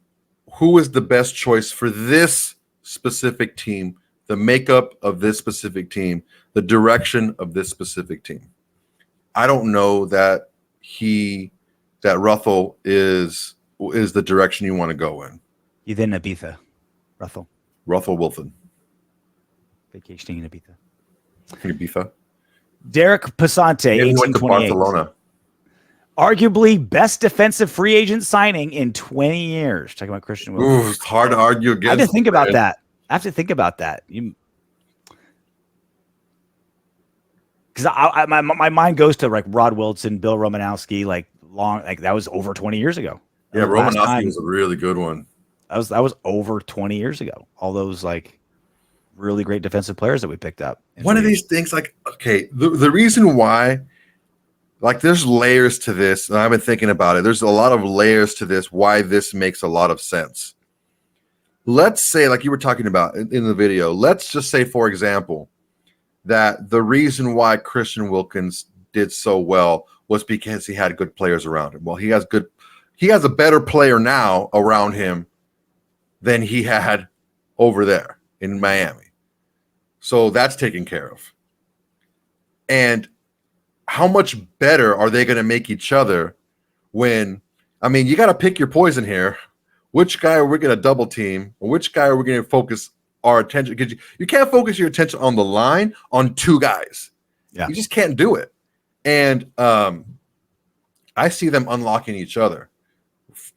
[SPEAKER 2] who is the best choice for this specific team, the makeup of this specific team, the direction of this specific team? I don't know that Russell is the direction you want to go in.
[SPEAKER 1] He's in Ibiza, Russell
[SPEAKER 2] Wilson.
[SPEAKER 1] Vacationing in Ibiza.
[SPEAKER 2] Ibiza.
[SPEAKER 1] Derek Passante,
[SPEAKER 2] He went to
[SPEAKER 1] 1828.
[SPEAKER 2] Barcelona.
[SPEAKER 1] Arguably best defensive free agent signing in 20 years. Talking about Christian Wilson.
[SPEAKER 2] Ooh, it's hard to argue against.
[SPEAKER 1] I have to think about that. Because my mind goes to like Rod Wilson, Bill Romanowski, like that was over 20 years ago.
[SPEAKER 2] Yeah, Romanowski was a really good one.
[SPEAKER 1] That was over 20 years ago. All those like really great defensive players that we picked up.
[SPEAKER 2] One of these things, like, okay, the reason why, like, there's layers to this, and I've been thinking about it. There's a lot of layers to this, why this makes a lot of sense. Let's say, like you were talking about in the video, let's just say, for example, that the reason why Christian Wilkins did so well was because he had good players around him. Well, he has a better player now around him than he had over there in Miami. So that's taken care of. And how much better are they going to make each other when, I mean, you got to pick your poison here. Which guy are we going to double team? Or which guy are we going to focus our attention? Because you can't focus your attention on the line on 2 guys.
[SPEAKER 1] Yeah.
[SPEAKER 2] You just can't do it. And I see them unlocking each other,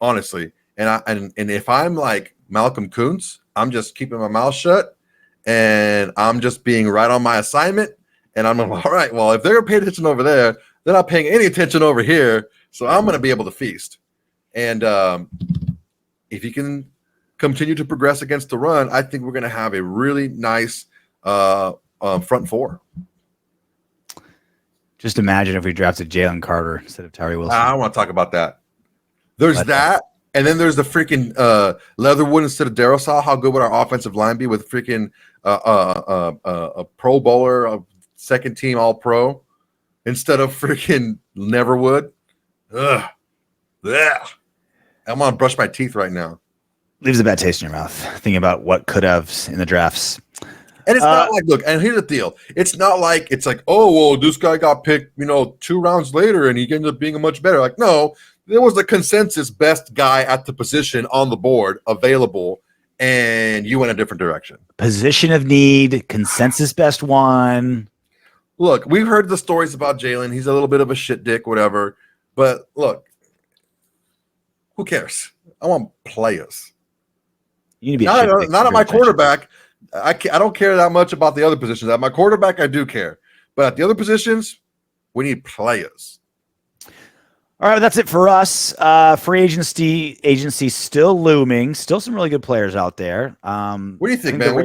[SPEAKER 2] honestly. And if I'm like Malcolm Kuntz, I'm just keeping my mouth shut and I'm just being right on my assignment. And I'm like, all right, well, if they're paying attention over there, they're not paying any attention over here. So I'm going to be able to feast. And if you can continue to progress against the run, I think we're going to have a really nice front 4.
[SPEAKER 1] Just imagine if we drafted Jalen Carter instead of Tyree Wilson.
[SPEAKER 2] I don't want to talk about that. There's that. And then there's the freaking Leatherwood instead of Darrisaw. How good would our offensive line be with freaking a Pro Bowler, a second team All Pro, instead of freaking Neverwood? Ugh. Yeah. I'm gonna brush my teeth right now.
[SPEAKER 1] Leaves a bad taste in your mouth thinking about what could have in the drafts.
[SPEAKER 2] And it's not like, look, and here's the deal. It's not like it's like, oh, well, this guy got picked, 2 rounds later and he ended up being a much better. Like, no, there was the consensus best guy at the position on the board available, and you went a different direction.
[SPEAKER 1] Position of need, consensus best one.
[SPEAKER 2] Look, we've heard the stories about Jalen. He's a little bit of a shit dick, whatever. But look, who cares? I want players.
[SPEAKER 1] You need to be
[SPEAKER 2] not at my quarterback. I don't care that much about the other positions. At my quarterback, I do care. But at the other positions, we need players.
[SPEAKER 1] All right, that's it for us. Free agency still looming. Still some really good players out there.
[SPEAKER 2] What do you think, man?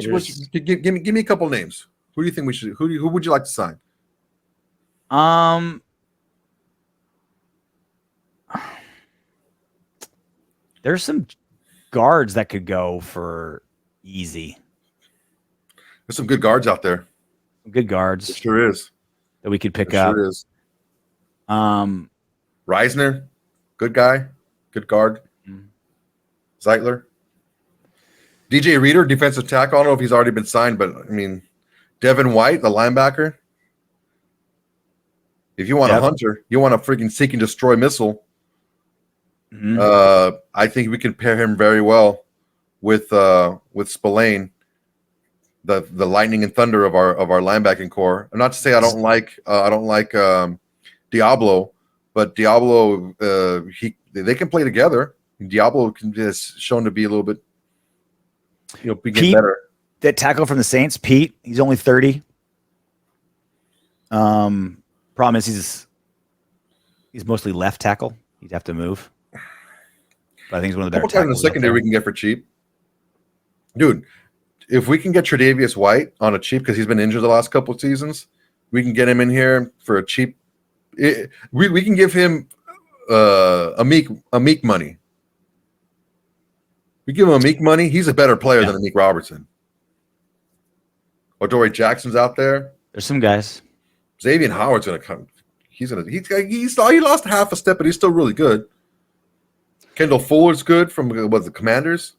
[SPEAKER 2] Give me a couple names. Who do you think we should? Who would you like to sign?
[SPEAKER 1] There's some guards that could go for easy.
[SPEAKER 2] There's some good guards out there.
[SPEAKER 1] Good guards.
[SPEAKER 2] It sure is.
[SPEAKER 1] That we could pick up.
[SPEAKER 2] Sure is. Reisner, good guy, good guard. Mm-hmm. Zeitler. DJ Reader, defensive tackle. I don't know if he's already been signed, but I mean, Devin White, the linebacker. If you want a hunter, you want a freaking seek and destroy missile. Mm-hmm. I think we can pair him very well with Spillane, the lightning and thunder of our linebacking core. And not to say I don't like Diablo, but Diablo they can play together. Diablo has shown to be a little bit He'll be getting better.
[SPEAKER 1] That tackle from the Saints, Pete, he's only 30. Problem is he's mostly left tackle. He'd have to move. But I think he's one of the better tackles
[SPEAKER 2] in the secondary we can get for cheap. Dude, if we can get Tre'Davious White on a cheap because he's been injured the last couple of seasons, we can get him in here for a cheap. We can give him a meek money. We give him a meek money. He's a better player than a Meek Robertson. Dory Jackson's out there.
[SPEAKER 1] There's some guys.
[SPEAKER 2] Xavier Howard's gonna come. He lost half a step, but he's still really good. Kendall Fuller's good from the Commanders.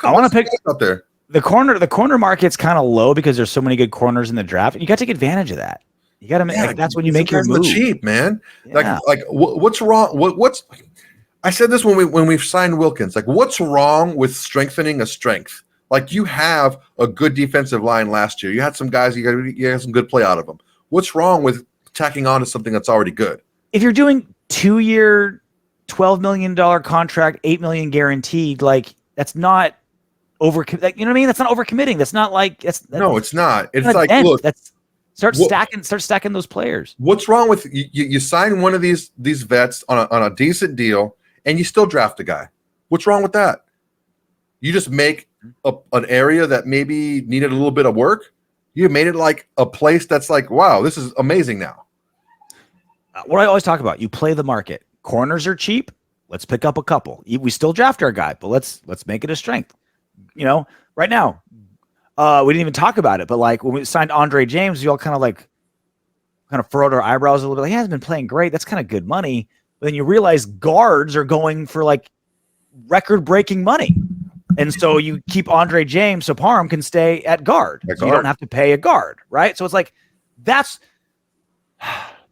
[SPEAKER 1] I want to pick
[SPEAKER 2] out there.
[SPEAKER 1] The corner market's kind of low because there's so many good corners in the draft. You got to take advantage of that. You got to make that's when you make your move.
[SPEAKER 2] Cheap, man. Yeah. What's wrong? What's I said this when we signed Wilkins. Like, what's wrong with strengthening a strength? Like, you have a good defensive line last year. You had some guys. You got some good play out of them. What's wrong with tacking on to something that's already good?
[SPEAKER 1] If you're doing 2-year, $12 million contract, $8 million guaranteed, like that's not over. You know what I mean? That's not overcommitting. That's not like
[SPEAKER 2] no, it's not. It's
[SPEAKER 1] like
[SPEAKER 2] look.
[SPEAKER 1] Start stacking those players.
[SPEAKER 2] What's wrong with you sign one of these vets on a decent deal and you still draft a guy? What's wrong with that? You just make an area that maybe needed a little bit of work. You made it like a place that's like, wow, this is amazing now.
[SPEAKER 1] What I always talk about, you play the market. Corners are cheap. Let's pick up a couple. We still draft our guy, but let's make it a strength. You know, right now, we didn't even talk about it, but like when we signed Andre James, we all kind of furrowed our eyebrows a little bit. Like, he hasn't been playing great. That's kind of good money. But then you realize guards are going for like record-breaking money. And so you keep Andre James so Parham can stay at guard. So you don't have to pay a guard, right? So it's like this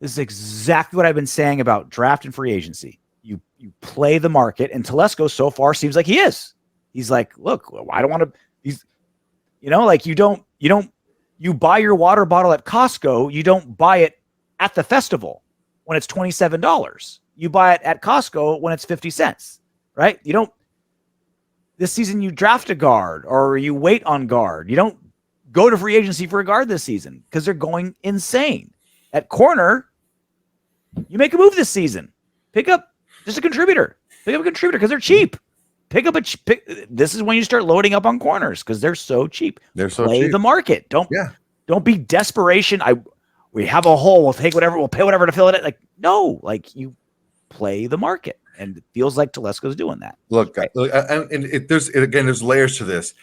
[SPEAKER 1] is exactly what I've been saying about draft and free agency. You play the market, and Telesco so far seems like he is. He's like, look, I don't want to. He's, like you buy your water bottle at Costco. You don't buy it at the festival when it's $27. You buy it at Costco when it's 50 cents, right? You don't. This season, you draft a guard or you wait on guard. You don't go to free agency for a guard this season because they're going insane. At corner, you make a move this season. Pick up just a contributor. Pick up a contributor because they're cheap. This is when you start loading up on corners because they're so cheap.
[SPEAKER 2] They're so
[SPEAKER 1] Play
[SPEAKER 2] cheap.
[SPEAKER 1] the market. Don't be desperation. We have a hole. We'll take whatever. We'll pay whatever to fill it. Like, no, like you play the market. And it feels like Telesco's doing that.
[SPEAKER 2] Look, there's layers to this.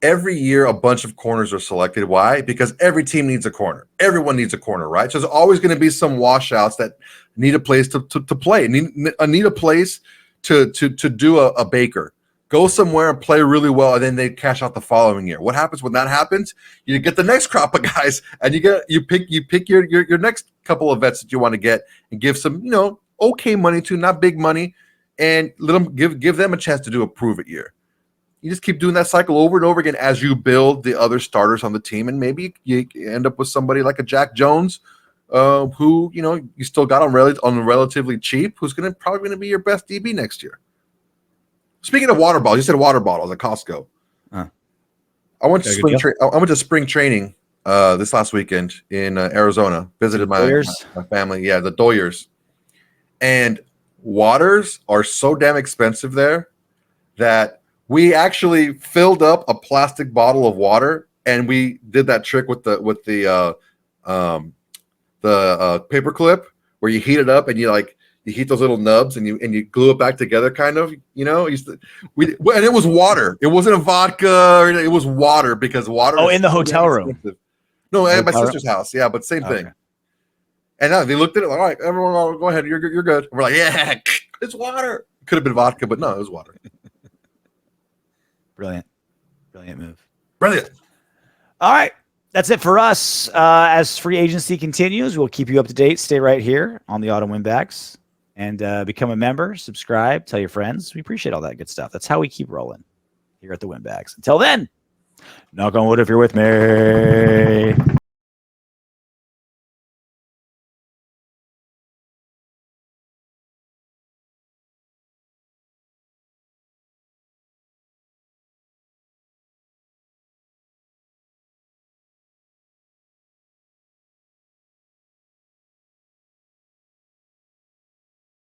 [SPEAKER 2] Every year, a bunch of corners are selected. Why? Because every team needs a corner. Everyone needs a corner, right? So there's always going to be some washouts that need a place to play. Need a place to do a Baker. Go somewhere and play really well, and then they cash out the following year. What happens when that happens? You get the next crop of guys, and you pick your next couple of vets that you want to get and give some okay money to, not big money, and let them give them a chance to do a prove-it year. You just keep doing that cycle over and over again as you build the other starters on the team, and maybe you end up with somebody like a Jack Jones, who you still got on relatively cheap, who's probably going to be your best DB next year. Speaking of water bottles, you said water bottles at Costco. I went to spring training this last weekend in Arizona. Visited my family. Yeah, the Doyers. And waters are so damn expensive there that we actually filled up a plastic bottle of water, and we did that trick with the paper clip where you heat it up and you heat those little nubs and you glue it back together, kind of. And it was water. It wasn't a vodka. It was water because water.
[SPEAKER 1] Oh, in the hotel room.
[SPEAKER 2] No, at my sister's house. Yeah, but same thing. And they looked at it like, all right, everyone, go ahead. You're good. And we're like, yeah, it's water. Could have been vodka, but no, it was water.
[SPEAKER 1] Brilliant move.
[SPEAKER 2] Brilliant.
[SPEAKER 1] All right, that's it for us. As free agency continues, we'll keep you up to date. Stay right here on the Autumn Windbags and become a member. Subscribe. Tell your friends. We appreciate all that good stuff. That's how we keep rolling here at the Windbags. Until then, knock on wood if you're with me.